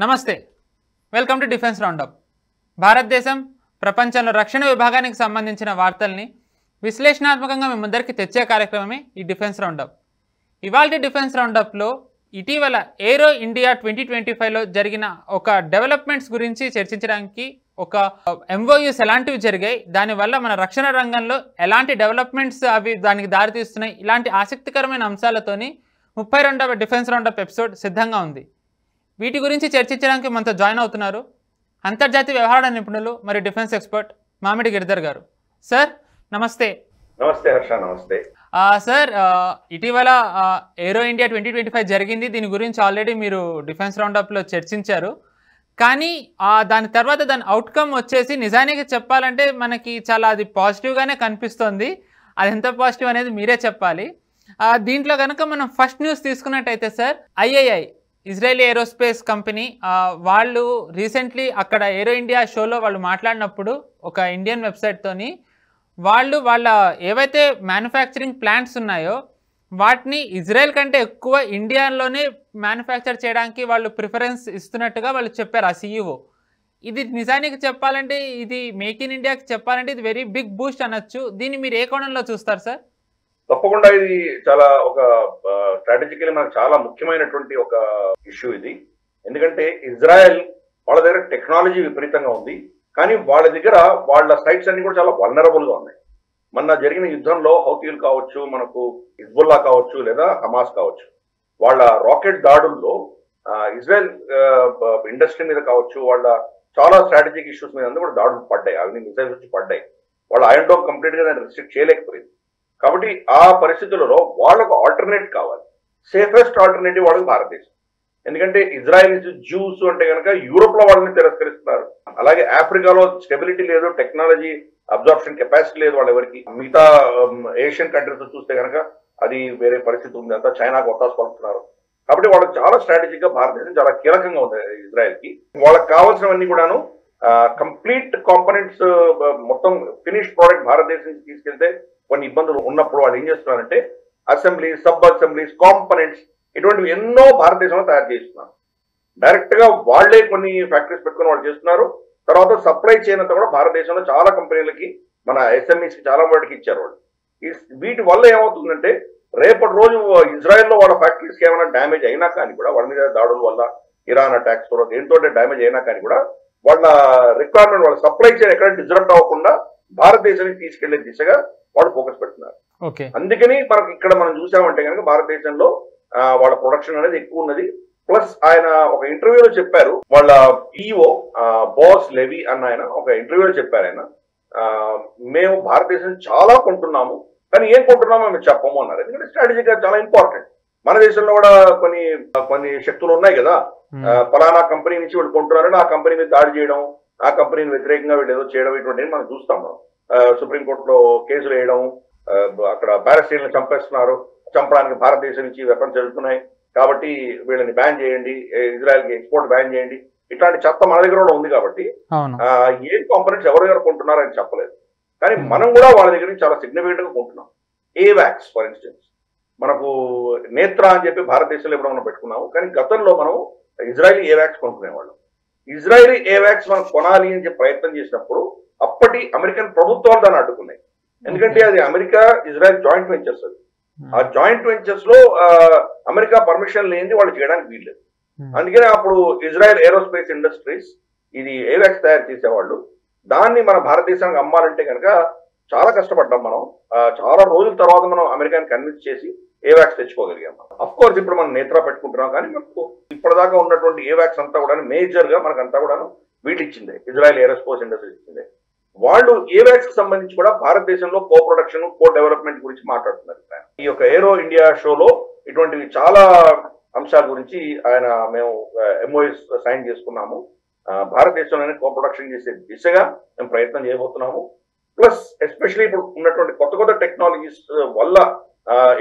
నమస్తే welcome to defence round up. భారతదేశం ప్రపంచంలో రక్షణ విభాగానికి సంబంధించిన వార్తల్ని విశ్లేషణాత్మకంగా మీ ముందరికి తెచ్చే కార్యక్రమమే ఈ డిఫెన్స్ రౌండప్. ఇవాల్టి డిఫెన్స్ రౌండప్లో ఇటీవల ఏరో ఇండియా 2025లో జరిగిన ఒక డెవలప్మెంట్స్ గురించి చర్చించడానికి ఒక ఎంఓయూస్ ఎలాంటివి జరిగాయి, దానివల్ల మన రక్షణ రంగంలో ఎలాంటి డెవలప్మెంట్స్ అవి దానికి దారితీస్తున్నాయి, ఇలాంటి ఆసక్తికరమైన అంశాలతోని 32వ డిఫెన్స్ రౌండప్ ఎపిసోడ్ సిద్ధంగా ఉంది. వీటి గురించి చర్చించడానికి మనతో జాయిన్ అవుతున్నారు అంతర్జాతీయ వ్యవహారాల నిపుణులు మరియు డిఫెన్స్ ఎక్స్పర్ట్ మామిడి గిరిధర్ గారు. సార్ నమస్తే. నమస్తే హర్ష. నమస్తే సార్. ఇటీవల ఏరో ఇండియా 2025 జరిగింది. దీని గురించి ఆల్రెడీ మీరు డిఫెన్స్ రౌండప్లో చర్చించారు. కానీ దాని తర్వాత దాని అవుట్కమ్ వచ్చేసి నిజానికి చెప్పాలంటే మనకి చాలా అది పాజిటివ్గానే కనిపిస్తుంది. అది ఎంత పాజిటివ్ అనేది మీరే చెప్పాలి. దీంట్లో కనుక మనం ఫస్ట్ న్యూస్ తీసుకున్నట్టయితే sir, IAI Israel aerospace company వాళ్ళు రీసెంట్లీ అక్కడ ఏరో ఇండియా షోలో వాళ్ళు మాట్లాడినప్పుడు ఒక ఇండియన్ వెబ్సైట్తోని వాళ్ళ ఏవైతే మ్యానుఫ్యాక్చరింగ్ ప్లాంట్స్ ఉన్నాయో వాటిని ఇజ్రాయెల్ కంటే ఎక్కువ ఇండియాలోనే మ్యానుఫ్యాక్చర్ చేయడానికి వాళ్ళు ప్రిఫరెన్స్ ఇస్తున్నట్టుగా వాళ్ళు చెప్పారు ఆ సీఈఓ. ఇది నిజానికి చెప్పాలంటే, ఇది మేక్ ఇన్ ఇండియాకి చెప్పాలంటే ఇది వెరీ బిగ్ బూస్ట్ అనొచ్చు. దీన్ని మీరు ఏ కోణంలో చూస్తారు సార్? తప్పకుండా ఇది చాలా ఒక స్ట్రాటజికలీ మనకు చాలా ముఖ్యమైనటువంటి ఒక ఇష్యూ ఇది. ఎందుకంటే ఇజ్రాయెల్ వాళ్ళ దగ్గర టెక్నాలజీ విపరీతంగా ఉంది, కానీ వాళ్ళ దగ్గర వాళ్ళ సైట్స్ అన్ని కూడా చాలా వల్నరబుల్ గా ఉన్నాయి. మొన్న జరిగిన యుద్ధంలో హౌతీలు కావచ్చు, మనకు హిజ్బుల్లా కావచ్చు, లేదా హమాస్ కావచ్చు, వాళ్ళ రాకెట్ దాడుల్లో ఇజ్రాయెల్ ఇండస్ట్రీ మీద కావచ్చు, వాళ్ళ చాలా స్ట్రాటజిక్ ఇష్యూస్ మీద కూడా దాడులు పడ్డాయి. అవన్నీ మిసైల్స్ వచ్చి పడ్డాయి. వాళ్ళ ఐరన్ డోమ్ కంప్లీట్ గా దాన్ని రిస్ట్రిక్ట్ చేయలేకపోయింది. కాబట్టి ఆ పరిస్థితులలో వాళ్ళకు ఆల్టర్నేట్ కావాలి. సేఫెస్ట్ ఆల్టర్నేటివ్ వాళ్ళకి భారతదేశం. ఎందుకంటే ఇజ్రాయెల్ జ్యూస్ అంటే కనుక యూరోప్ లో వాళ్ళని తిరస్కరిస్తున్నారు. అలాగే ఆఫ్రికాలో స్టెబిలిటీ లేదు, టెక్నాలజీ అబ్జార్ప్షన్ కెపాసిటీ లేదు వాళ్ళ ఎవరికి. మిగతా ఏషియన్ కంట్రీస్ చూస్తే కనుక అది వేరే పరిస్థితి ఉంది. అంతా చైనాకు ఒత్తాసు పలుకుతున్నారు. కాబట్టి వాళ్ళకి చాలా స్ట్రాటజిక్ గా భారతదేశం చాలా కీలకంగా ఉంది ఇజ్రాయెల్ కి. వాళ్ళకి కావాల్సినవన్నీ కూడాను కంప్లీట్ కాంపోనెంట్స్, మొత్తం ఫినిష్ ప్రోడక్ట్ భారతదేశం నుంచి తీసుకెళ్తే కొన్ని ఇబ్బందులు ఉన్నప్పుడు వాళ్ళు ఏం చేస్తున్నారంటే అసెంబ్లీస్, సబ్ అసెంబ్లీస్, కాంపోనెంట్స్ ఇటువంటివి ఎన్నో భారతదేశంలో తయారు చేస్తున్నారు. డైరెక్ట్ గా వాళ్లే కొన్ని ఫ్యాక్టరీస్ పెట్టుకుని వాళ్ళు చేస్తున్నారు. తర్వాత సప్లై చైన్ అంతా కూడా భారతదేశంలో చాలా కంపెనీలకి, మన ఎస్ఎంఈస్ కి చాలా వాటికి ఇచ్చారు వాళ్ళు. వీటి వల్ల ఏమవుతుందంటే రేపటి రోజు ఇజ్రాయెల్లో వాళ్ళ ఫ్యాక్టరీస్కి ఏమైనా డ్యామేజ్ అయినా కానీ కూడా, వాళ్ళ మీద దాడుల వల్ల, ఇరాన్ అటాక్స్ తర్వాత దేంతో డ్యామేజ్ అయినా కానీ కూడా వాళ్ళ రిక్వైర్మెంట్, వాళ్ళ సప్లై చైన్ ఎక్కడ డిస్టర్బ్ అవ్వకుండా భారతదేశానికి తీసుకెళ్లే దిశగా వాళ్ళు ఫోకస్ పెడుతున్నారు. అందుకని మనకి ఇక్కడ మనం చూసామంటే కనుక భారతదేశంలో వాళ్ళ ప్రొడక్షన్ అనేది ఎక్కువ ఉన్నది. ప్లస్ ఆయన ఒక ఇంటర్వ్యూలో చెప్పారు, వాళ్ళ పిఓ బాస్ లెవి అన్న ఆయన ఒక ఇంటర్వ్యూలో చెప్పారు, ఆయన మేము భారతదేశం చాలా కొంటున్నాము కానీ ఏం కొంటున్నామో మేము చెప్పము అన్నారు. ఎందుకంటే స్ట్రాటజీగా చాలా ఇంపార్టెంట్. మన దేశంలో కూడా కొన్ని శక్తులు ఉన్నాయి కదా, ఫలానా కంపెనీ నుంచి వీళ్ళు కొంటున్నారని ఆ కంపెనీ మీద దాడి చేయడం, ఆ కంపెనీని వ్యతిరేకంగా వీళ్ళు ఏదో చేయడం, ఇటువంటివి మనం చూస్తాం. మనం సుప్రీంకోర్టులో కేసులు వేయడం, అక్కడ పాలస్తీన్లను చంపేస్తున్నారు, చంపడానికి భారతదేశం నుంచి వెపన్స్ వెళ్తున్నాయి కాబట్టి వీళ్ళని బ్యాన్ చేయండి, ఇజ్రాయెల్కి ఎక్స్పోర్ట్ బ్యాన్ చేయండి, ఇట్లాంటి చట్ట మన దగ్గర కూడా ఉంది. కాబట్టి ఏ కాంపోనెంట్స్ ఎవరి దగ్గర కొంటున్నారని చెప్పలేదు, కానీ మనం కూడా వాళ్ళ దగ్గర నుంచి చాలా సిగ్నిఫికెంట్ గా కొంటున్నాం. ఏవాక్స్ ఫర్ ఇన్స్టెన్స్, మనకు నేత్ర అని చెప్పి భారతదేశంలో ఎప్పుడు మనం పెట్టుకున్నాము, కానీ గతంలో మనం ఇజ్రాయలీ ఏవాక్స్ కొనుక్కునేవాళ్ళం. ఇజ్రాయలీ ఏవాక్స్ మనం కొనాలి అని చెప్పి ప్రయత్నం చేసినప్పుడు అప్పటి అమెరికన్ ప్రభుత్వాలు దాన్ని అడ్డుకున్నాయి. ఎందుకంటే అది అమెరికా ఇజ్రాయెల్ జాయింట్ వెంచర్స్. అది ఆ జాయింట్ వెంచర్స్ లో అమెరికా పర్మిషన్ లేనిది వాళ్ళు చేయడానికి వీల్లేదు. అందుకనే అప్పుడు ఇజ్రాయెల్ ఏరోస్పేస్ ఇండస్ట్రీస్ ఇది ఏవాక్స్ తయారు చేసేవాళ్ళు. దాన్ని మన భారతదేశానికి అమ్మాలంటే కనుక చాలా కష్టపడ్డాం మనం. చాలా రోజుల తర్వాత మనం అమెరికాని కన్విన్స్ చేసి ఏవాక్స్ తెచ్చుకోగలిగాం. అఫ్ కోర్స్ ఇప్పుడు మనం నేత్ర పెట్టుకుంటున్నాం, కానీ మనకు ఇప్పటిదాకా ఉన్నటువంటి ఏవాక్స్ అంతా కూడా మేజర్ గా మనకంతా కూడా వీళ్ళు ఇచ్చిందే, ఇజ్రాయెల్ ఏరోస్పేస్ ఇండస్ట్రీస్ ఇచ్చిందే. వాళ్ళు ఏవాక్స్ కి సంబంధించి కూడా భారతదేశంలో కో ప్రొడక్షన్, కో డెవలప్మెంట్ గురించి మాట్లాడుతున్నారు. ఈ యొక్క ఏరో ఇండియా షోలో ఇటువంటివి చాలా అంశాల గురించి మేము ఎంఓఎస్ సైన్ చేసుకున్నాము. భారతదేశంలోనే కో ప్రొడక్షన్ చేసే దిశగా మేము ప్రయత్నం చేయబోతున్నాము. ప్లస్ ఎస్పెషల్లీ ఇప్పుడు ఉన్నటువంటి కొత్త టెక్నాలజీస్ వల్ల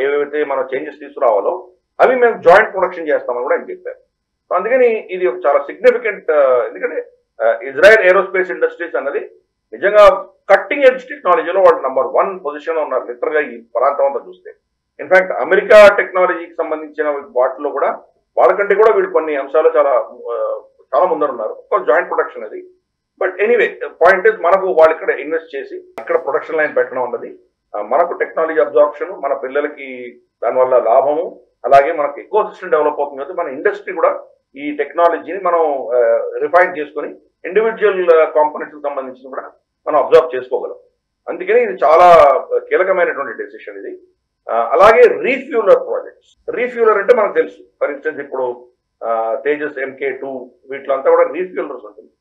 ఏవైతే మనం చేంజెస్ తీసుకురావాలో అవి మేము జాయింట్ ప్రొడక్షన్ చేస్తామని కూడా ఆయన చెప్పారు. సో అందుకని ఇది ఒక చాలా సిగ్నిఫికెంట్. ఎందుకంటే ఇజ్రాయెల్ ఏరోస్పేస్ ఇండస్ట్రీస్ అన్నది నిజంగా కట్టింగ్ ఎడ్జ్ టెక్నాలజీలో వాళ్ళు నంబర్ 1 పొజిషన్ లో ఉన్నారు లిటరల్ గా ఈ ప్రాంతం అంతా చూస్తే. ఇన్ఫాక్ట్ అమెరికా టెక్నాలజీకి సంబంధించిన వాటిలో కూడా వాళ్ళకంటే కూడా వీళ్ళు కొన్ని అంశాలు చాలా చాలా ముందర ఉన్నారు. జాయింట్ ప్రొడక్షన్ అది. బట్ ఎనీవే పాయింట్ ఇస్ మనకు వాళ్ళు ఇక్కడ ఇన్వెస్ట్ చేసి ఇక్కడ ప్రొడక్షన్ లైన్ పెట్టడం ఉన్నది. మనకు టెక్నాలజీ అబ్జార్ప్షన్, మన పిల్లలకి దానివల్ల లాభము, అలాగే మనకు ఎకో సిస్టమ్ డెవలప్ అవుతుంది కదా, మన ఇండస్ట్రీ కూడా ఈ టెక్నాలజీని మనం రిఫైన్ చేసుకుని ఇండివిజువల్ కాంపోనెంట్స్ సంబంధించి కూడా మనం అబ్జర్వ్ చేసుకోగలం. అందుకని ఇది చాలా కీలకమైనటువంటి డెసిషన్ ఇది. అలాగే రీఫ్యూలర్ ప్రాజెక్ట్స్. రీఫ్యూలర్ అంటే మనకు తెలుసు, ఫర్ ఇన్స్టెన్స్ ఇప్పుడు తేజస్ MK2 వీటిలంతా కూడా రీఫ్యూలర్స్ ఉంటుంది.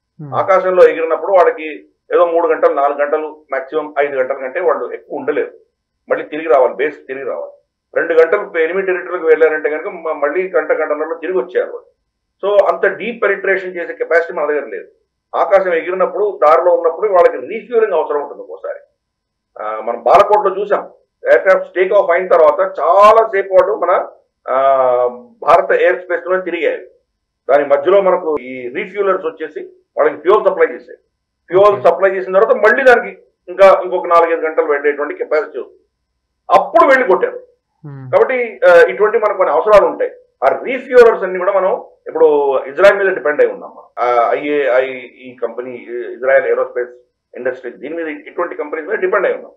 ఆకాశంలో ఎగిరినప్పుడు వాళ్ళకి ఏదో 3 గంటలు 4 గంటలు మాక్సిమం 5 గంటల కంటే వాళ్ళు ఎక్కువ ఉండలేరు. మళ్ళీ తిరిగి రావాలి, బేస్ తిరిగి రావాలి. 2 గంటలు ఎనిమి టెరిటరీకి వెళ్ళారంటే కనుక మళ్ళీ గంటన్నరలో తిరిగి వచ్చేయాలి వాళ్ళు. సో అంత డీప్ పెనిట్రేషన్ చేసే కెపాసిటీ మన దగ్గర లేదు. ఆకాశం ఎగిరినప్పుడు దారిలో ఉన్నప్పుడు వాళ్ళకి రీఫ్యూలింగ్ అవసరం ఉంటుంది. ఒకసారి మనం బాలకోట్లో చూసాం, ఎయిర్క్రాఫ్ట్ టేక్ ఆఫ్ అయిన తర్వాత చాలా సేపు వాళ్ళు మన భారత ఎయిర్ స్పేస్ లో తిరిగాయి. దాని మధ్యలో మనకు ఈ రీఫ్యూలర్స్ వచ్చేసి వాళ్ళకి ఫ్యూయల్ సప్లై చేశాయి. ఫ్యూయల్ సప్లై చేసిన తర్వాత మళ్ళీ దానికి ఇంకొక 4-5 గంటలు వెళ్ళేటువంటి కెపాసిటీ వస్తుంది. అప్పుడు వెళ్ళి కొట్టారు. కాబట్టి ఇటువంటి మనకు కొన్ని అవసరాలు ఉంటాయి. ఆ రీఫ్యూలర్స్ అన్ని కూడా మనం ఇప్పుడు ఇజ్రాయెల్ మీద డిపెండ్ అయి ఉన్నాం. ఈ కంపెనీ ఇజ్రాయెల్ ఏరోస్పేస్ ఇండస్ట్రీ, దీని మీద ఇటువంటి కంపెనీస్ మీద డిపెండ్ అయి ఉన్నాం.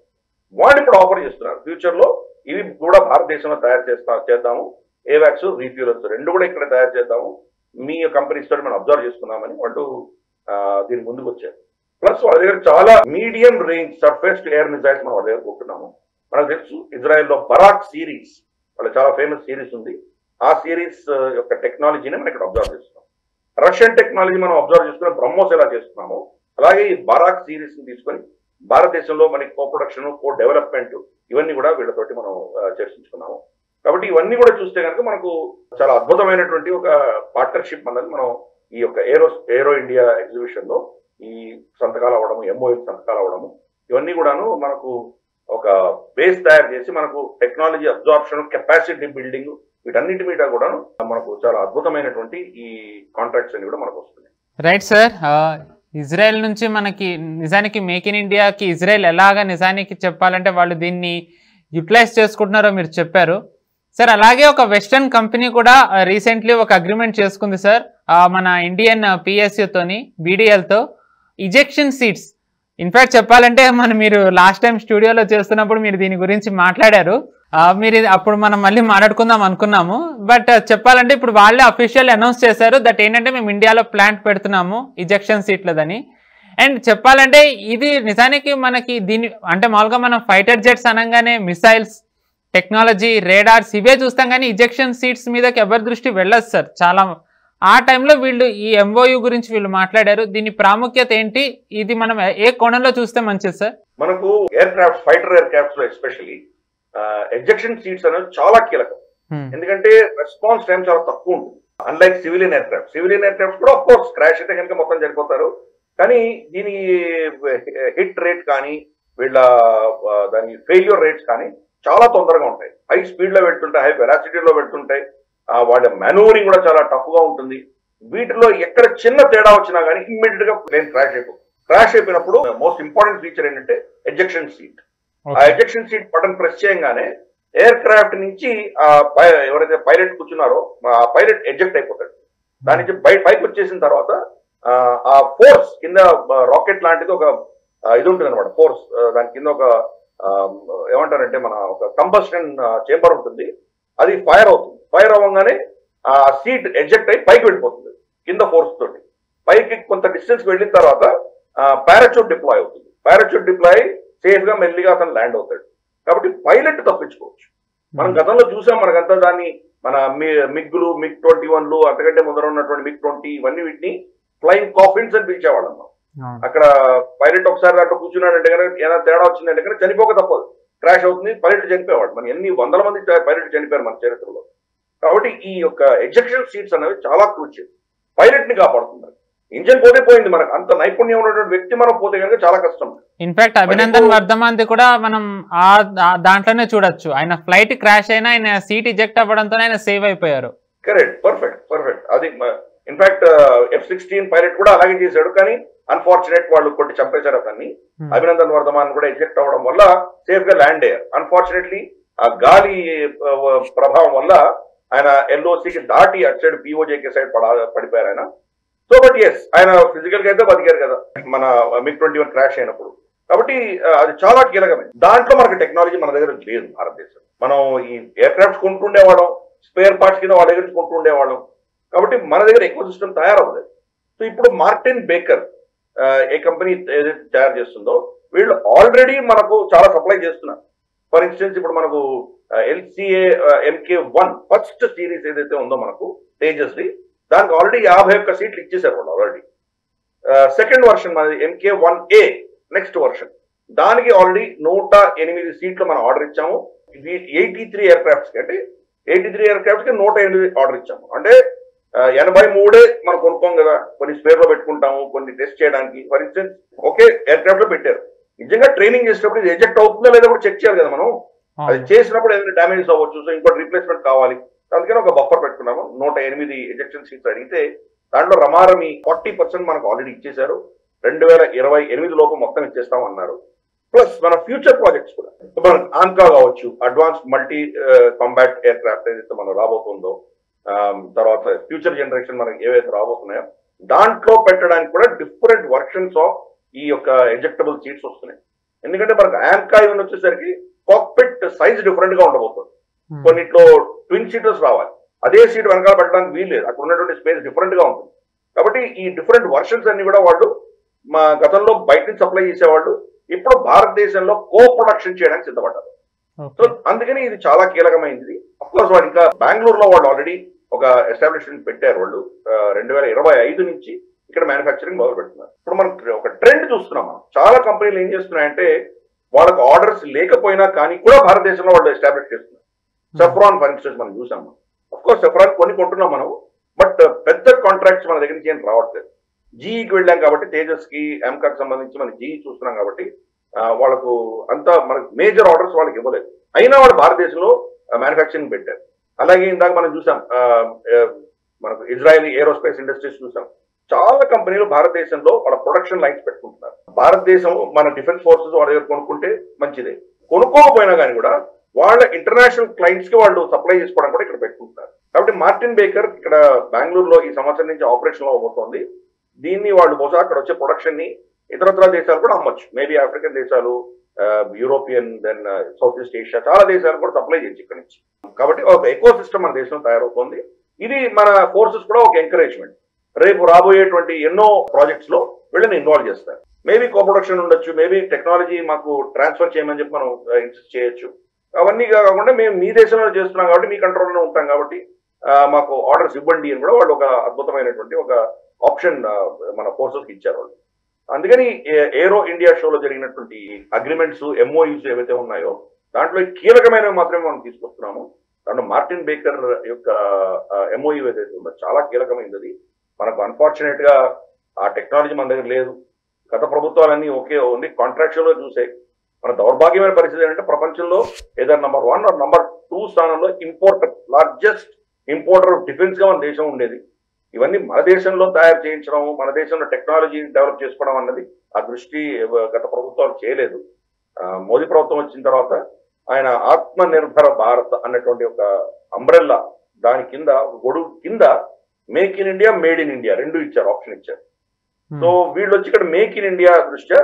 వాళ్ళు ఇప్పుడు ఆఫర్ చేస్తున్నారు ఫ్యూచర్ లో ఇవి కూడా భారతదేశంలో తయారు చేద్దాము, ఏవాక్స్ రీఫ్యూలర్స్ 2 కూడా ఇక్కడ తయారు చేద్దాము, మీ కంపెనీస్ తోటి మనం అబ్జర్వ్ చేసుకుందామని వాళ్ళు దీని ముందుకు వచ్చారు. ప్లస్ వాళ్ళ దగ్గర చాలా medium range surface to air missiles మనం వాళ్ళ దగ్గర కొంటున్నాము. మనకు తెలుసు ఇజ్రాయెల్లో బరాక్ సిరీస్ వాళ్ళ చాలా ఫేమస్ సిరీస్ ఉంది. ఆ సిరీస్ యొక్క టెక్నాలజీని మనం ఇక్కడ అబ్జర్వ్ చేస్తున్నాం. రష్యన్ టెక్నాలజీ మనం అబ్జర్వ్ చేసుకుని బ్రహ్మోస్ ఎలా చేస్తున్నాము, అలాగే ఈ బరాక్ సిరీస్ ని తీసుకొని భారతదేశంలో మనకి కో ప్రొడక్షన్, కో డెవలప్మెంట్ ఇవన్నీ కూడా వీళ్ళతోటి మనం చర్చించుకున్నాము. కాబట్టి ఇవన్నీ కూడా చూస్తే కనుక మనకు చాలా అద్భుతమైనటువంటి ఒక పార్ట్నర్షిప్ అన్నది మనం ఈ యొక్క ఏరో ఇండియా ఎగ్జిబిషన్ లో ఈ సంతకాలు అవ్వడము, MOU సంతకాలు అవ్వడము, ఇవన్నీ కూడాను మనకు ఒక బేస్ తయారు చేసి మనకు టెక్నాలజీ అబ్జార్ప్షన్, కెపాసిటీ బిల్డింగ్ వీటన్నిటి మీద కూడా మనకు చాలా అద్భుతమైనటువంటి ఈ కాంట్రాక్ట్స్ అన్ని కూడా మనకు వస్తున్నాయి. Right sir. ఇజ్రాయెల్ నుంచి మనకి నిజానికి మేక్ ఇన్ ఇండియాకి ఇజ్రాయెల్ ఎలాగా నిజానికి చెప్పాలంటే వాళ్ళు దీన్ని యూటిలైజ్ చేసుకుంటున్నారో మీరు చెప్పారు సార్. అలాగే ఒక వెస్టర్న్ కంపెనీ కూడా రీసెంట్లీ ఒక అగ్రిమెంట్ చేసుకుంది సార్ మన ఇండియన్ PSUతోని, BDLతో, ఇజెక్షన్ సీట్స్. ఇన్ఫ్యాక్ట్ చెప్పాలంటే మీరు లాస్ట్ టైం స్టూడియోలో చేస్తున్నప్పుడు మీరు దీని గురించి మాట్లాడారు. మీరు అప్పుడు మనం మళ్ళీ మాట్లాడుకుందాం అనుకున్నాము. బట్ చెప్పాలంటే ఇప్పుడు వాళ్ళే అఫీషియల్ అనౌన్స్ చేశారు దట్ ఏంటంటే మేము ఇండియాలో ప్లాంట్ పెడుతున్నాము ఇజెక్షన్ సీట్లదని. అండ్ చెప్పాలంటే ఇది నిజానికి మనకి దీని అంటే మామూలుగా మనం ఫైటర్ జెట్స్ అనగానే మిసైల్స్, టెక్నాలజీ, రేడార్స్ ఇవే చూస్తాం, కానీ ఇజెక్షన్ సీట్స్ మీదకి ఎవరి దృష్టి వెళ్ళదు సార్. చాలా ఆ టైంలో వీళ్ళు ఈ MOU గురించి వీళ్ళు మాట్లాడారు. దీని ప్రాముఖ్యత ఏంటి, ఇది మనం ఏ కోణంలో చూస్తే మంచిది సార్? మనకు air craft, fighter air crafts లో ఎస్పెషల్లీ ఎజెక్షన్ సీట్స్ అనేది చాలా కీలకం. ఎందుకంటే రెస్పాన్స్ టైం చాలా తక్కువ ఉంటుంది. అన్లైక్ సివిలియన్ ఎయిర్ క్రాఫ్ట్స్ కూడా ఆఫ్ కోర్స్ క్రాష్ అయితే కనుక మొత్తం చనిపోతారు. కానీ దీని హిట్ రేట్ కానీ వీళ్ళ దాని ఫెయిల్యూర్ రేట్స్ కానీ చాలా తొందరగా ఉంటాయి. హై స్పీడ్ లో వెళ్తుంటాయి, హై వెలాసిటీలో వెళ్తుంటాయి. వాళ్ళ మానూవరింగ్ కూడా చాలా టఫ్ గా ఉంటుంది. వీటిలో ఎక్కడ చిన్న తేడా వచ్చినా కానీ ఇమ్మీడియట్ గా ప్లేన్ క్రాష్ అయిపోయినప్పుడు మోస్ట్ ఇంపార్టెంట్ ఫీచర్ ఏంటంటే ఎజెక్షన్ సీట్. ఆ ఎజెక్షన్ సీట్ బటన్ ప్రెస్ చేయగానే ఎయిర్ క్రాఫ్ట్ నుంచి ఎవరైతే పైలట్ కూర్చున్నారో ఆ పైలట్ ఎజెక్ట్ అయిపోతాడు. దాని నుంచి పైకి వచ్చేసిన తర్వాత ఆ ఫోర్స్ కింద రాకెట్ లాంటిది ఒక ఇది ఉంటుంది అనమాట. ఫోర్స్ దాని కింద ఒక ఏమంటారంటే మన ఒక కంబస్షన్ చేంబర్ ఉంటుంది, అది ఫైర్ అవుతుంది. ఫైర్ అవ్వగానే ఆ సీట్ ఎజెక్ట్ అయి పైకి వెళ్ళిపోతుంది కింద ఫోర్స్ తోటి. పైకి కొంత డిస్టెన్స్ వెళ్ళిన తర్వాత పారాచూట్ డిప్లాయ్ అవుతుంది. పారాచూట్ డిప్లాయ్ సేఫ్ గా మెల్లిగా అతను ల్యాండ్ అవుతాడు. కాబట్టి పైలట్ తప్పించుకోవచ్చు. మనం గతంలో చూసాం, మనకంతా దాన్ని మన మిగ్గులు, MiG-21లు, అంతకంటే ముందర ఉన్నటువంటి MiG-20 ఇవన్నీ వీటిని ఫ్లయింగ్ కాఫిన్స్ అని పిలిచేవాళ్ళం. అక్కడ పైలట్ ఒకసారి దాంట్లో కూర్చున్నాడంటే కనుక ఏదైనా తేడా వచ్చిందంటే కనుక చనిపోక తప్పదు, క్రాష్ అవుతుంది, పైలట్ చనిపోయేవాడు. మన ఎన్ని వందల మంది పైలట్ చనిపోయారు మన చరిత్రలో. కాబట్టి ఈ యొక్క ఎజెక్షన్ సీట్స్ అనేవి చాలా క్రూషియల్, పైలట్ ని కాపాడుతున్నారు. ఇంజన్ పోతే పోయింది, మనకు అంత నైపుణ్యం ఉన్నటువంటి వ్యక్తి మనం పోతే కనుక చాలా కష్టం. ఇన్ఫాక్ట్ అభినందన్ వర్ధమాన్ది కూడా మనం దాంట్లోనే చూడొచ్చు. ఆయన ఫ్లైట్ క్రాష్ అయినా ఆయన సీట్ ఇజెక్ట్ అవ్వడంతో ఆయన సేవ్ అయిపోయారు. Correct, perfect. అది ఇన్ఫాక్ట్ F-16 పైలట్ కూడా అలాగే చేశాడు, కానీ అన్ఫార్చునేట్ వాళ్ళు కొట్టి చంపేశారు అతన్ని. అభినందన్ వర్ధమాన్ కూడా ఎజెక్ట్ అవ్వడం వల్ల సేఫ్ గా ల్యాండ్ అయ్యారు. అన్ఫార్చునేట్లీ ఆ గాలి ప్రభావం వల్ల ఆయన LOCకి దాటి అటు సైడ్ POJK సైడ్ పడిపోయారు ఆయన. సో బట్ ఎస్ ఆయన ఫిజికల్ గా అయితే బతికారు కదా మన MiG-21 క్రాష్ అయినప్పుడు. కాబట్టి అది చాలా కీలకమైంది. దాంట్లో మనకి టెక్నాలజీ మన దగ్గర లేదు భారతదేశం. మనం ఈ ఎయిర్ క్రాఫ్ట్స్ కొంటుండేవాళ్ళం, స్పేర్ పార్ట్స్ కింద వాళ్ళ దగ్గర నుంచి కొంటుండేవాళ్ళం. కాబట్టి మన దగ్గర ఎకో సిస్టమ్ తయారవ్వలేదు. సో ఇప్పుడు మార్టిన్ బేకర్ ఏ కంపెనీ ఏదైతే తయారు చేస్తుందో వీళ్ళు ఆల్రెడీ మనకు చాలా సప్లై చేస్తున్నారు. ఫర్ ఇన్స్టెన్స్ ఇప్పుడు మనకు LCA MK1 ఫస్ట్ సిరీస్ ఏదైతే ఉందో మనకు తేజస్వి, దానికి ఆల్రెడీ 51 సీట్లు ఇచ్చేసారు వాళ్ళు ఆల్రెడీ. సెకండ్ వర్షన్ మనది MK1A నెక్స్ట్ వర్షన్, దానికి ఆల్రెడీ 108 సీట్లు మనం ఆర్డర్ ఇచ్చాము. 83 ఎయిర్ క్రాఫ్ట్స్ కి, అంటే 83 ఎయిర్ క్రాఫ్ట్స్ కి 108 ఆర్డర్ ఇచ్చాము. అంటే 83 మనం కొనుక్కోం కదా, కొన్ని స్పేర్ లో పెట్టుకుంటాము, కొన్ని టెస్ట్ చేయడానికి. For instance okay air craft లో పెట్టారు, నిజంగా ట్రైనింగ్ చేసేటప్పుడు ఇది ఎజెక్ట్ అవుతుందో లేదో కూడా చెక్ చేయాలి కదా మనం. అది చేసినప్పుడు ఏదైనా డ్యామేజ్ అవ్వచ్చు, సో ఇంకోటి రీప్లేస్మెంట్ కావాలి. అందుకని ఒక బఫర్ పెట్టుకున్నాము. 108 ఎజెక్షన్ సీట్స్ అడిగితే దాంట్లో రమారమి 40% మనకు ఆల్రెడీ ఇచ్చేశారు. 2028 లోపు మొత్తం ఇచ్చేస్తామన్నారు. ప్లస్ మన ఫ్యూచర్ ప్రాజెక్ట్స్ కూడా, మనకు ఆంకా కావచ్చు, advanced multi combat aircraft ఏదైతే మనం రాబోతుందో, తర్వాత ఫ్యూచర్ జనరేషన్ మనకి ఏవైతే రాబోతున్నాయో దాంట్లో పెట్టడానికి కూడా డిఫరెంట్ వర్షన్స్ ఆఫ్ ఈ యొక్క ఎజెక్టబుల్ సీట్స్ వస్తున్నాయి. ఎందుకంటే మనకు ఆంకా ఇవన్నీ వచ్చేసరికి కాక్పిట్ సైజ్ డిఫరెంట్ గా ఉండబోతుంది. కొన్నిట్లో ట్విన్ సీటర్స్ రావాలి, అదే సీట్ వెనకాల పెట్టడానికి వీల్లేదు, అక్కడ ఉన్నటువంటి స్పేస్ డిఫరెంట్ గా ఉంటుంది. కాబట్టి ఈ డిఫరెంట్ వర్షన్స్ అన్ని కూడా వాళ్ళు మా గతంలో బయట నుంచి సప్లై చేసేవాళ్ళు ఇప్పుడు భారతదేశంలో కో ప్రొడక్షన్ చేయడానికి సిద్ధపడ్డారు. సో అందుకని ఇది చాలా కీలకమైంది. అఫ్కోర్స్ వాళ్ళు ఇంకా బెంగళూరులో వాళ్ళు ఆల్రెడీ ఒక ఎస్టాబ్లిష్మెంట్ పెట్టారు. వాళ్ళు 2025 నుంచి ఇక్కడ మ్యానుఫ్యాక్చరింగ్ మొదలు పెడుతున్నారు. ఇప్పుడు మనం ఒక ట్రెండ్ చూస్తున్నాం. మనం చాలా కంపెనీలు ఏం చేస్తున్నాయంటే వాళ్ళకు ఆర్డర్స్ లేకపోయినా కానీ కూడా భారతదేశంలో వాళ్ళు ఎస్టాబ్లిష్ చేస్తున్నారు. సెఫ్రాన్ ఫర్ ఇన్స్టెన్స్ మనం చూసాం. అఫ్కోర్స్ సెఫ్రాన్ కొన్ని కొంటున్నాం మనం, బట్ పెద్ద కాంట్రాక్ట్స్ మన దగ్గర నుంచి ఏం రావట్లేదు. జీఈకి వెళ్ళాం కాబట్టి, తేజస్ కి ఎంకాకి సంబంధించి మనం జీఈ చూస్తున్నాం కాబట్టి వాళ్ళకు అంతా మనకు మేజర్ ఆర్డర్స్ వాళ్ళకి ఇవ్వలేదు. అయినా వాళ్ళు భారతదేశంలో మ్యానుఫ్యాక్చరింగ్ పెట్టారు. అలాగే ఇందాక మనం చూసాం మనకు ఇజ్రాయలీ ఏరోస్పేస్ ఇండస్ట్రీస్ చూసాం. చాలా కంపెనీలు భారతదేశంలో వాళ్ళ ప్రొడక్షన్ లైన్స్ పెట్టుకుంటున్నారు. భారతదేశం మన డిఫెన్స్ ఫోర్సెస్ వాళ్ళ దగ్గర కొనుక్కుంటే మంచిదే, కొనుక్కోకపోయినా కానీ కూడా వాళ్ళ ఇంటర్నేషనల్ క్లయింట్స్ కి వాళ్ళు సప్లై చేసుకోవడం కూడా ఇక్కడ పెట్టుకుంటున్నారు. కాబట్టి మార్టిన్ బేకర్ ఇక్కడ బెంగళూరులో ఈ సంవత్సరం నుంచి ఆపరేషన్ లో అవబోతోంది. దీన్ని వాళ్ళు బహుశా అక్కడ వచ్చే ప్రొడక్షన్ ని ఇతరత్ర దేశాలు కూడా అమ్మొచ్చు. మేబీ ఆఫ్రికన్ దేశాలు, European, then south east Asia చాలా దేశాలు కూడా సప్లై చేయొచ్చు ఇక్కడ నుంచి. కాబట్టి ఒక ఎకో సిస్టమ్ మన దేశంలో తయారవుతోంది. ఇది మన ఫోర్సెస్ కూడా ఒక ఎంకరేజ్మెంట్. రేపు రాబోయేటువంటి ఎన్నో ప్రాజెక్ట్స్ లో వీళ్ళని ఇన్వాల్వ్ చేస్తారు. మేబీ కో ప్రొడక్షన్ ఉండొచ్చు, మేబీ టెక్నాలజీ మాకు ట్రాన్స్ఫర్ చేయమని చెప్పి మనం ఇన్సిస్ట్ చేయొచ్చు. అవన్నీ కాకుండా మేము మీ దేశంలో చేస్తున్నాం కాబట్టి, మీ కంట్రోల్లో ఉంటాం కాబట్టి మాకు ఆర్డర్స్ ఇవ్వండి అని కూడా వాళ్ళు ఒక అద్భుతమైనటువంటి ఒక ఆప్షన్ మన ఫోర్సెస్కి ఇచ్చారు వాళ్ళు. అందుకని ఏరో ఇండియా షోలో జరిగినటువంటి అగ్రిమెంట్స్, MOUs ఏవైతే ఉన్నాయో దాంట్లో కీలకమైనవి మాత్రమే మనం తీసుకొస్తున్నాము. దాంట్లో మార్టిన్ బేకర్ యొక్క MOU ఏదైతే ఉందో చాలా కీలకమైనది. మనకు అన్ఫార్చునేట్ గా ఆ టెక్నాలజీ మన దగ్గర లేదు. గత ప్రభుత్వాలన్నీ ఓన్లీ కాంట్రాక్చువల్ గా చూసాయి. మన దౌర్భాగ్యమైన పరిస్థితి ఏంటంటే ప్రపంచంలో ఏదైనా నంబర్ 1 or నంబర్ 2 స్థానంలో లార్జెస్ట్ ఇంపోర్టర్ ఆఫ్ డిఫెన్స్ గా మన దేశం ఉండేది. ఇవన్నీ మన దేశంలో తయారు చేయించడం, మన దేశంలో టెక్నాలజీ డెవలప్ చేసుకోవడం అన్నది ఆ దృష్టి గత ప్రభుత్వాలు చేయలేదు. మోదీ ప్రభుత్వం వచ్చిన తర్వాత ఆయన ఆత్మ నిర్భర భారత్ అన్నటువంటి ఒక అంబ్రెల్లా, దాని కింద గొడుగు కింద make in India, made in India రెండు ఇచ్చారు, ఆప్షన్ ఇచ్చారు. సో వీళ్ళు వచ్చి ఇక్కడ మేక్ ఇన్ ఇండియా దృష్ట్యా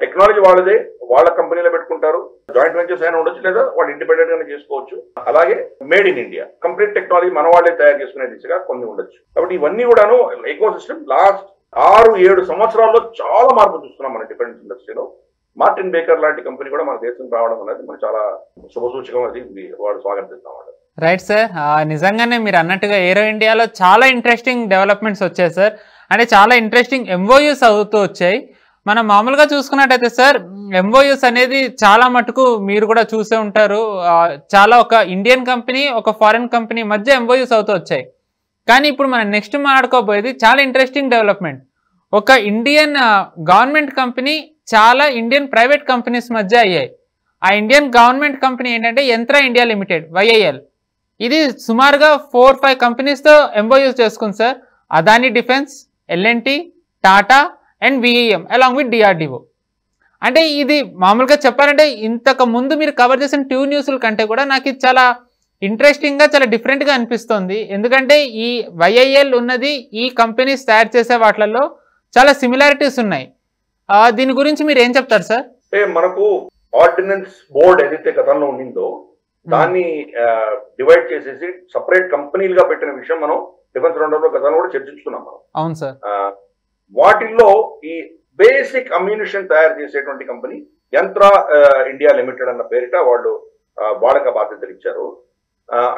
టెక్నాలజీ వాళ్ళదే, వాళ్ళ కంపెనీలో పెట్టుకుంటారు. జాయింట్ వెంచర్స్ అయినా ఉండొచ్చు, లేదా వాళ్ళు ఇండిపెండెంట్ గానే చేసుకోవచ్చు. అలాగే made in India, complete technology మన వాళ్ళే తయారు చేసుకునే దిశగా కొన్ని ఉండొచ్చు. కాబట్టి ఇవన్నీ కూడాను ఎకో సిస్టమ్ లాస్ట్ 6-7 సంవత్సరాల్లో చాలా మార్పు చూస్తున్నాం మన డిఫెన్స్ ఇండస్ట్రీలో. మార్టిన్ బేకర్ లాంటి కంపెనీ కూడా మన దేశం రావడం అనేది మనం చాలా శుభసూచకం. అది వాడు స్వాగతిస్తాం. రైట్ సార్, నిజంగానే మీరు అన్నట్టుగా ఏరో ఇండియాలో చాలా ఇంట్రెస్టింగ్ డెవలప్మెంట్స్ వచ్చాయి సార్. అంటే చాలా ఇంట్రెస్టింగ్ MOUs అవుతూ వచ్చాయి. మనం మామూలుగా చూసుకున్నట్టయితే సార్, MOUs అనేది చాలా మటుకు మీరు కూడా చూసే ఉంటారు. చాలా ఒక ఇండియన్ కంపెనీ, ఒక ఫారిన్ కంపెనీ మధ్య MOUs అవుతూ వచ్చాయి. కానీ ఇప్పుడు మనం నెక్స్ట్ మాట్లాడుకోబోయేది చాలా ఇంట్రెస్టింగ్ డెవలప్మెంట్. ఒక ఇండియన్ గవర్నమెంట్ కంపెనీ చాలా ఇండియన్ ప్రైవేట్ కంపెనీస్ మధ్య అయ్యాయి. ఆ ఇండియన్ గవర్నమెంట్ కంపెనీ ఏంటంటే యంత్రా ఇండియా లిమిటెడ్, YIL. ఇది సుమారుగా 4-5 కంపెనీస్తో MOUs చేసుకుంది sir. Adani defence, L&T, Tata and VEM along with DRDO. అంటే ఇది మామూలుగా చెప్పాలంటే ఇంతకు ముందు మీరు కవర్ చేసిన 2 న్యూస్ల కంటే కూడా నాకు ఇది చాలా ఇంట్రెస్టింగ్గా చాలా డిఫరెంట్గా అనిపిస్తుంది. ఎందుకంటే ఈ వైఐఎల్ ఉన్నది ఈ కంపెనీస్ తయారు చేసే వాటిల్లో చాలా సిమిలారిటీస్ ఉన్నాయి. దీని గురించి మీరు ఏం చెప్తారు సార్? అంటే మనకు ఆర్డినెన్స్ బోర్డ్ ఏదైతే గతంలో ఉండిందో దాన్ని డివైడ్ చేసేసి సపరేట్ కంపెనీలుగా పెట్టిన విషయం మనం డిఫెన్స్ రౌండప్ లో గతంలో కూడా చర్చించుకున్నాం మనం. అవును సార్. వాటిల్లో ఈ బేసిక్ అమ్యూనిషన్ తయారు చేసేటువంటి కంపెనీ యంత్ర ఇండియా లిమిటెడ్ అన్న పేరిట వాళ్ళు వాడక బాధ్యతలు ఇచ్చారు.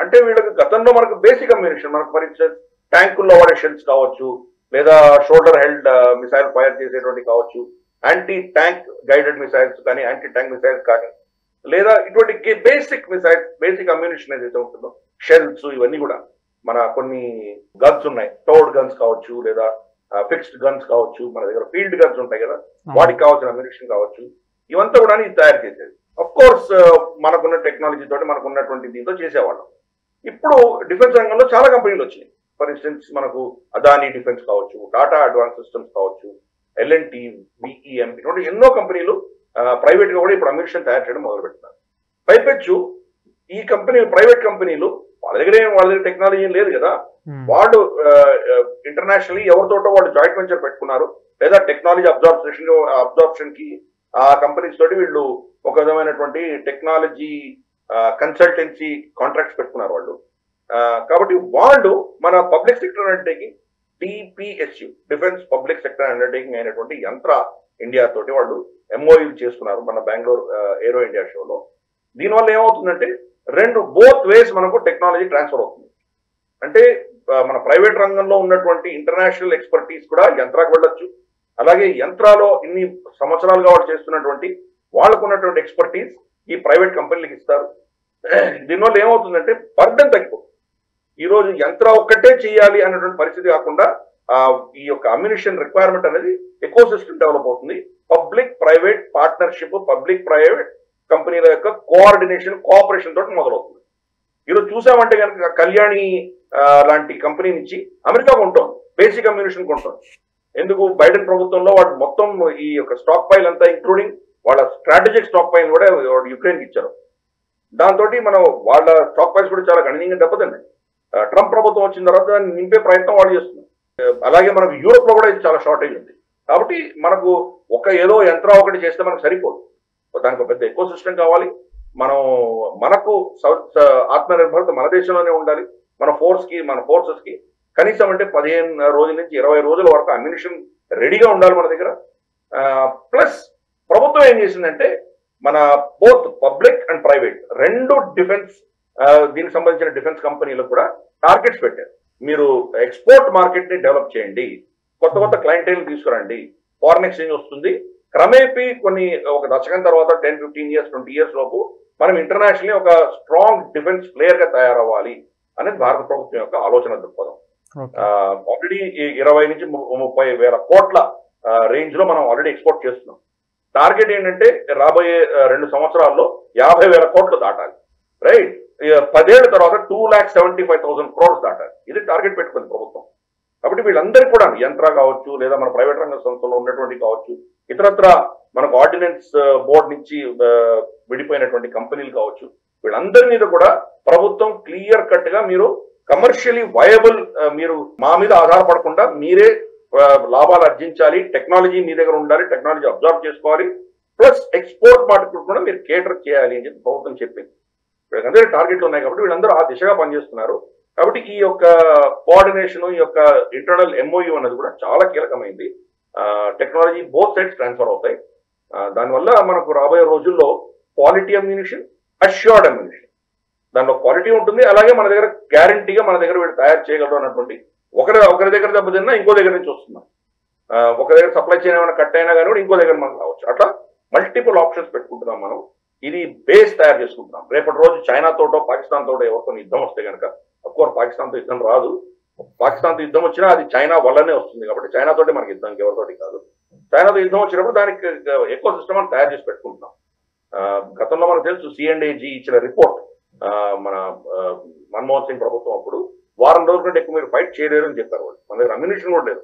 అంటే వీళ్ళకి గతంలో మనకు బేసిక్ అమ్యూనిషన్, మనకు ఫర్ ఇన్స్టెన్స్ ట్యాంకుల్లో వాడే షెల్స్ కావచ్చు, లేదా షోల్డర్ హెల్డ్ మిసైల్ ఫైర్ చేసేటువంటి కావచ్చు, యాంటీ ట్యాంక్ గైడెడ్ మిసైల్స్ కానీ, యాంటీ ట్యాంక్ మిసైల్స్ కానీ, లేదా ఇటువంటి బేసిక్ మిసైల్స్, బేసిక్ అమ్యూనిషన్ ఏదైతే ఉంటుందో షెల్స్, ఇవన్నీ కూడా మన కొన్ని గన్స్ ఉన్నాయి, టోడ్ గన్స్ కావచ్చు, లేదా ఫిక్స్డ్ గన్స్ కావచ్చు, మన దగ్గర ఫీల్డ్ గన్స్ ఉంటాయి కదా, వాటికి కావాల్సిన అమ్యూనిషన్ కావచ్చు, ఇవంతా కూడా ఇది తయారు చేసేది. అఫ్ కోర్స్ మనకున్న టెక్నాలజీ తోటి మనకున్నటువంటి దీంతో చేసేవాళ్ళం. ఇప్పుడు డిఫెన్స్ రంగంలో చాలా కంపెనీలు వచ్చినాయి. ఫర్ ఇన్స్టెన్స్ మనకు అదానీ డిఫెన్స్ కావచ్చు, టాటా అడ్వాన్స్ సిస్టమ్స్ కావచ్చు, LNT, VEM, ఇటువంటి ఎన్నో కంపెనీలు ప్రైవేట్ గా కూడా ఇప్పుడు అమ్యూనిషన్ తయారు చేయడం మొదలు పెడుతున్నారు. పైపెచ్చు ఈ కంపెనీ ప్రైవేట్ కంపెనీలు వాళ్ళ దగ్గర టెక్నాలజీ లేదు కదా, వాళ్ళు ఇంటర్నేషనల్లీ ఎవరితోటో వాళ్ళు జాయింట్ వెంచర్ పెట్టుకున్నారు, లేదా టెక్నాలజీ అబ్జార్ప్షన్ కి ఆ కంపెనీస్ తోటి వీళ్ళు ఒక విధమైనటువంటి టెక్నాలజీ కన్సల్టెన్సీ కాంట్రాక్ట్స్ పెట్టుకున్నారు వాళ్ళు. కాబట్టి వాళ్ళు మన public sector undertaking DPSU, defence public sector undertaking అయినటువంటి యంత్ర ఇండియా తోటి వాళ్ళు MOU చేసుకున్నారు మన బెంగళూరు ఏరో ఇండియా షోలో. దీనివల్ల ఏమవుతుందంటే బోత్ వేస్ మనకు టెక్నాలజీ ట్రాన్స్ఫర్ అవుతుంది. అంటే మన ప్రైవేట్ రంగంలో ఉన్నటువంటి ఇంటర్నేషనల్ ఎక్స్పర్టీస్ కూడా యంత్రాకు వెళ్ళొచ్చు, అలాగే యంత్రాలో ఇన్ని సంవత్సరాలుగా వాళ్ళు చేస్తున్నటువంటి వాళ్ళకు ఉన్నటువంటి ఎక్స్పర్టీస్ ఈ ప్రైవేట్ కంపెనీలకు ఇస్తారు. దీనివల్ల ఏమవుతుందంటే బర్డెన్ తగ్గిపోతుంది. ఈ రోజు యంత్ర ఒక్కటే చేయాలి అన్నటువంటి పరిస్థితి కాకుండా ఈ యొక్క అమ్యూనిషన్ రిక్వైర్మెంట్ అనేది ఎకో సిస్టమ్ డెవలప్ అవుతుంది. Public private partnership, public private కంపెనీల యొక్క కోఆర్డినేషన్, కోఆపరేషన్ తోటి మొదలవుతుంది. ఈరోజు చూసామంటే కనుక కళ్యాణి లాంటి కంపెనీ నుంచి అమెరికా కొంటోంది, బేసిక్ అమ్యూనిషన్ కొంటోంది. ఎందుకు? బైడెన్ ప్రభుత్వంలో వాడు మొత్తం ఈ యొక్క స్టాక్ పైల్ అంతా ఇంక్లూడింగ్ వాళ్ళ స్ట్రాటజిక్ స్టాక్ పైల్ కూడా యుక్రెయిన్కి ఇచ్చారు. దాంతో మనం వాళ్ళ స్టాక్ పైల్స్ కూడా చాలా గణనీయంగా దెబ్బతిన్నాయి. ట్రంప్ ప్రభుత్వం వచ్చిన తర్వాత దాన్ని నింపే ప్రయత్నం వాళ్ళు చేస్తున్నారు. అలాగే మనకు యూరోప్ లో కూడా ఇది చాలా షార్టేజ్ ఉంది. కాబట్టి మనకు ఏదో యంత్రం ఒకటి చేస్తే మనకు సరిపోదు, దానికి పెద్ద ఎకో సిస్టమ్ కావాలి. మనకు ఆత్మనిర్భరత మన దేశంలోనే ఉండాలి. మన ఫోర్సెస్ కి కనీసం అంటే 15 రోజుల నుంచి 20 రోజుల వరకు అమ్యూనిషన్ రెడీగా ఉండాలి మన దగ్గర. ప్లస్ ప్రభుత్వం ఏం చేసిందంటే మన బోత్ పబ్లిక్ అండ్ ప్రైవేట్ రెండు డిఫెన్స్ దీనికి సంబంధించిన డిఫెన్స్ కంపెనీలకు కూడా టార్గెట్స్ పెట్టారు. మీరు ఎక్స్పోర్ట్ మార్కెట్ ని డెవలప్ చేయండి, కొత్త క్లయింటైల్ తీసుకురండి, ఫారెన్ ఎక్స్చేంజ్ వస్తుంది. క్రమేపీ ఒక దశకం తర్వాత 10, 15 years, 20 years లోపు మనం ఇంటర్నేషనల్లీ ఒక స్ట్రాంగ్ డిఫెన్స్ ప్లేయర్ గా తయారవ్వాలి అనేది భారత ప్రభుత్వం యొక్క ఆలోచన దృక్పథం. ఆల్రెడీ 20 నుంచి 30 వేల కోట్ల రేంజ్ లో మనం ఆల్రెడీ ఎక్స్పోర్ట్ చేస్తున్నాం. టార్గెట్ ఏంటంటే రాబోయే 2 సంవత్సరాల్లో 50 వేల కోట్లు దాటాలి. రైట్, 10 ఏళ్ల తర్వాత 2,75,000 crores దాటాలి. ఇది టార్గెట్ పెట్టుకుంది ప్రభుత్వం. కాబట్టి వీళ్ళందరికీ కూడా యంత్ర కావచ్చు, లేదా మన ప్రైవేట్ రంగ సంస్థలో ఉన్నటువంటి కావచ్చు, ఇతరత్ర మనకు ఆర్డినెన్స్ బోర్డు నుంచి విడిపోయినటువంటి కంపెనీలు కావచ్చు, వీళ్ళందరి మీద కూడా ప్రభుత్వం క్లియర్ కట్ గా మీరు కమర్షియల్లీ వయబుల్, మీరు మా మీద ఆధారపడకుండా మీరే లాభాలు ఆర్జించాలి, టెక్నాలజీ మీ దగ్గర ఉండాలి, టెక్నాలజీ అబ్జర్వ్ చేసుకోవాలి, ప్లస్ ఎక్స్పోర్ట్ మార్కెట్ కూడా మీరు కేటర్ చేయాలి అని చెప్పి ప్రభుత్వం చెప్పింది. వీళ్ళందరూ టార్గెట్లు ఉన్నాయి కాబట్టి వీళ్ళందరూ ఆ దిశగా పనిచేస్తున్నారు. కాబట్టి ఈ యొక్క కోఆర్డినేషన్, ఈ యొక్క ఇంటర్నల్ MOU అన్నది కూడా చాలా కీలకమైంది. టెక్నాలజీ బోత్ సైడ్స్ ట్రాన్స్ఫర్ అవుతాయి. దానివల్ల మనకు రాబోయే రోజుల్లో క్వాలిటీ అమ్యూనిషన్, అష్యూర్డ్ అమ్యూనిషన్, దానిలో క్వాలిటీ ఉంటుంది, అలాగే మన దగ్గర గ్యారంటీగా మన దగ్గర వీళ్ళు తయారు చేయగలరు అన్నటువంటి ఒకరి దగ్గర దెబ్బతిన్నా ఇంకో దగ్గర నుంచి వస్తున్నాం. ఒక దగ్గర సప్లై చైన్ ఏమైనా కట్ అయినా కానీ కూడా ఇంకో దగ్గర మనకు రావచ్చు. అట్లా మల్టిపుల్ ఆప్షన్స్ పెట్టుకుంటున్నాం మనం. ఇది బేస్ తయారు చేసుకుంటున్నాం. రేపటి రోజు చైనా తోటో పాకిస్తాన్ తోటో ఎవరితో యుద్ధం వస్తే కనుక, అఫ్కోర్స్ పాకిస్తాన్తో యుద్ధం రాదు, పాకిస్తాన్తో యుద్ధం వచ్చినా అది చైనా వల్లనే వస్తుంది. కాబట్టి చైనా తోటి మనకి యుద్ధం, ఎవరితోటి కాదు. చైనాతో యుద్ధం వచ్చినప్పుడు దానికి ఎకో సిస్టమ్ అని తయారు చేసి పెట్టుకుంటున్నాం. గతంలో మనకు తెలుసు C&AG ఇచ్చిన రిపోర్ట్, మన మన్మోహన్ సింగ్ ప్రభుత్వం అప్పుడు వారం రోజుల కంటే ఎక్కువ మీరు ఫైట్ చేయలేరు అని చెప్పారు వాళ్ళు. మన దగ్గర అమ్యూనిషన్ కూడా లేదు.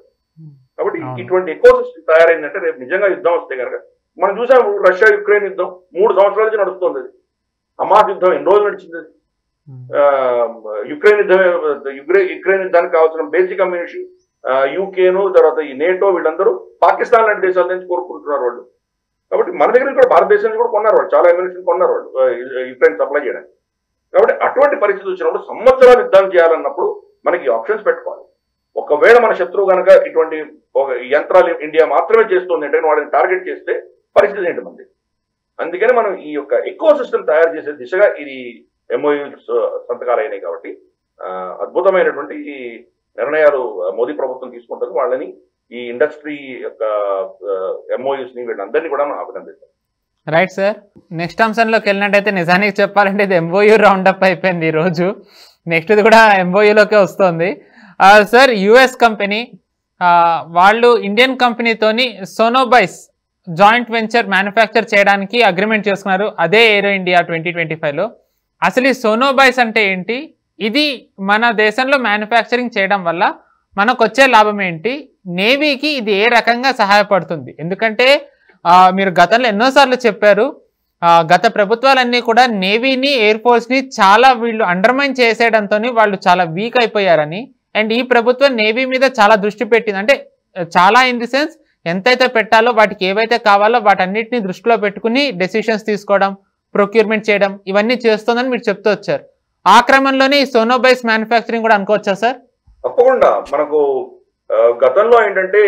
కాబట్టి ఇటువంటి ఎకో సిస్టమ్ తయారైందంటే రేపు నిజంగా యుద్ధం వస్తే కనుక, మనం చూసాం రష్యా యుక్రెయిన్ యుద్ధం 3 సంవత్సరాల నుంచి నడుస్తుంది. అది హమాస్ యుద్ధం ఎన్ని రోజులు నడిచింది? యుక్రెయిన్ యుద్ధానికి కావాల్సిన బేసిక్ అమ్యూనిషన్ యూకేను, తర్వాత ఈ నేటో వీళ్ళందరూ పాకిస్తాన్ లాంటి దేశాల నుంచి కోరుకుంటున్నారు వాళ్ళు. కాబట్టి మన దగ్గర కూడా భారతదేశం నుంచి కూడా కొన్నారు వాళ్ళు, చాలా అమ్యూనిషన్ కొన్నారు వాళ్ళు యుక్రెయిన్ సప్లై చేయడానికి. కాబట్టి అటువంటి పరిస్థితి వచ్చినప్పుడు సంవత్సరాలు యుద్ధం చేయాలన్నప్పుడు మనకి ఆప్షన్స్ పెట్టుకోవాలి. ఒకవేళ మన శత్రువు కనుక ఇటువంటి యంత్రాలు ఇండియా మాత్రమే చేస్తుంది అంటే వాళ్ళని టార్గెట్ చేస్తే పరిస్థితి ఏంటి మంది. అందుకని మనం ఈ యొక్క ఎకో సిస్టమ్ తయారు చేసే దిశగా ఇది ఎంఓయూ సంతకాలు అయినాయి. కాబట్టి అద్భుతమైనటువంటి ఈ నిర్ణయాలు మోదీ ప్రభుత్వం తీసుకుంటుంది. వాళ్ళని ఈ ఇండస్ట్రీ యొక్క ఎంఓయూస్ ని వీళ్ళందరినీ కూడా మనం అభినందిస్తాం. రైట్ సార్, నెక్స్ట్ అంశంలోకి వెళ్ళినట్టయితే నిజానికి చెప్పాలంటే ఇది ఎంఓయూ రౌండప్ అయిపోయింది ఈ రోజు. నెక్స్ట్ ఇది కూడా ఎంఓయూలోకే వస్తుంది. సార్, యుఎస్ కంపెనీ వాళ్ళు ఇండియన్ కంపెనీతోని సోనోబైస్ జాయింట్ వెంచర్ మ్యానుఫ్యాక్చర్ చేయడానికి అగ్రిమెంట్ చేసుకున్నారు, అదే ఏరో ఇండియా 2025లో. అసలు ఈ సోనోబైస్ అంటే ఏంటి, ఇది మన దేశంలో మ్యానుఫ్యాక్చరింగ్ చేయడం వల్ల మనకు వచ్చే లాభం ఏంటి, నేవీకి ఇది ఏ రకంగా సహాయపడుతుంది? ఎందుకంటే మీరు గతంలో ఎన్నోసార్లు చెప్పారు, గత ప్రభుత్వాలన్నీ కూడా నేవీని, ఎయిర్ ఫోర్స్ని చాలా వీళ్ళు అండర్మైన్ చేసేయడంతో వాళ్ళు చాలా వీక్ అయిపోయారని, అండ్ ఈ ప్రభుత్వం నేవీ మీద చాలా దృష్టి పెట్టింది. అంటే చాలా ఇన్ ది సెన్స్ ఎంతైతే పెట్టాలో వాటికి ఏవైతే కావాలో వాటన్నిటిని దృష్టిలో పెట్టుకుని డెసిషన్స్ తీసుకోవడం, ప్రొక్యూర్మెంట్ చేయడం ఇవన్నీ చేస్తుందని మీరు చెప్తూ వచ్చారు. ఆ క్రమంలోనే ఈ సోనోబైస్ మ్యానుఫ్యాక్చరింగ్ కూడా అనుకోవచ్చా సార్? తప్పకుండా. మనకు గతంలో ఏంటంటే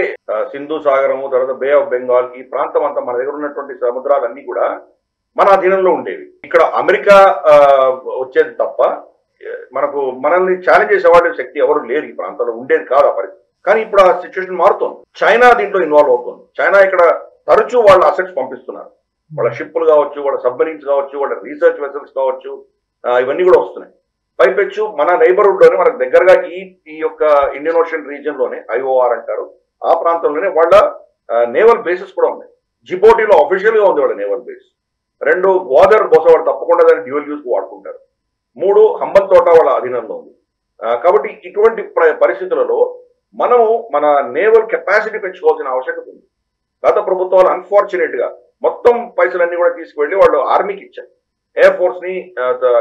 సింధు సాగరము, తర్వాత బే ఆఫ్ బెంగాల్, ఈ ప్రాంతం అంతా మన దగ్గర ఉన్నటువంటి సముద్రాలన్నీ కూడా మన అధీనంలో ఉండేవి. ఇక్కడ అమెరికా వచ్చేది తప్ప మనల్ని ఛాలెంజ్ చేసేవాడి శక్తి ఎవరు లేరు ఈ ప్రాంతంలో, ఉండేది కాదు ఆ పరిస్థితి. కానీ ఇప్పుడు ఆ సిచ్యువేషన్ మారుతుంది. చైనా దీంట్లో ఇన్వాల్వ్ అవుతుంది. చైనా ఇక్కడ తరచూ వాళ్ళ అసెట్స్ పంపిస్తున్నారు. వాళ్ళ షిప్పులు కావచ్చు, వాళ్ళ సబ్మరీన్స్ కావచ్చు, వాళ్ళ రీసెర్చ్ వెసల్స్ కావచ్చు, ఇవన్నీ కూడా వస్తున్నాయి. పైపెచ్చు మన నైబర్హుడ్ లోనే మనకు దగ్గరగా ఈ యొక్క ఇండియన్ ఓషన్ రీజియన్ లోనే ఐఓఆర్ అంటారు, ఆ ప్రాంతంలోనే వాళ్ళ నేవల్ బేసెస్ కూడా ఉన్నాయి. జిబోటీలో అఫీషియల్ గా ఉంది వాళ్ళ నేవల్ బేస్. 2 గ్వాదర్ బోసవాడు తప్పకుండా దాన్ని డ్యూయల్ యూస్ వాడుకుంటారు. 3 హంబల్ తోట వాళ్ళ అధీనంలో ఉంది. కాబట్టి ఇటువంటి పరిస్థితులలో మనము మన నేవల్ కెపాసిటీ పెంచుకోవాల్సిన ఆవశ్యకత ఉంది. గత ప్రభుత్వాలు అన్ఫార్చునేట్ గా మొత్తం పైసలన్నీ కూడా తీసుకువెళ్ళి వాళ్ళు ఆర్మీకి ఇచ్చారు. ఎయిర్ ఫోర్స్ ని,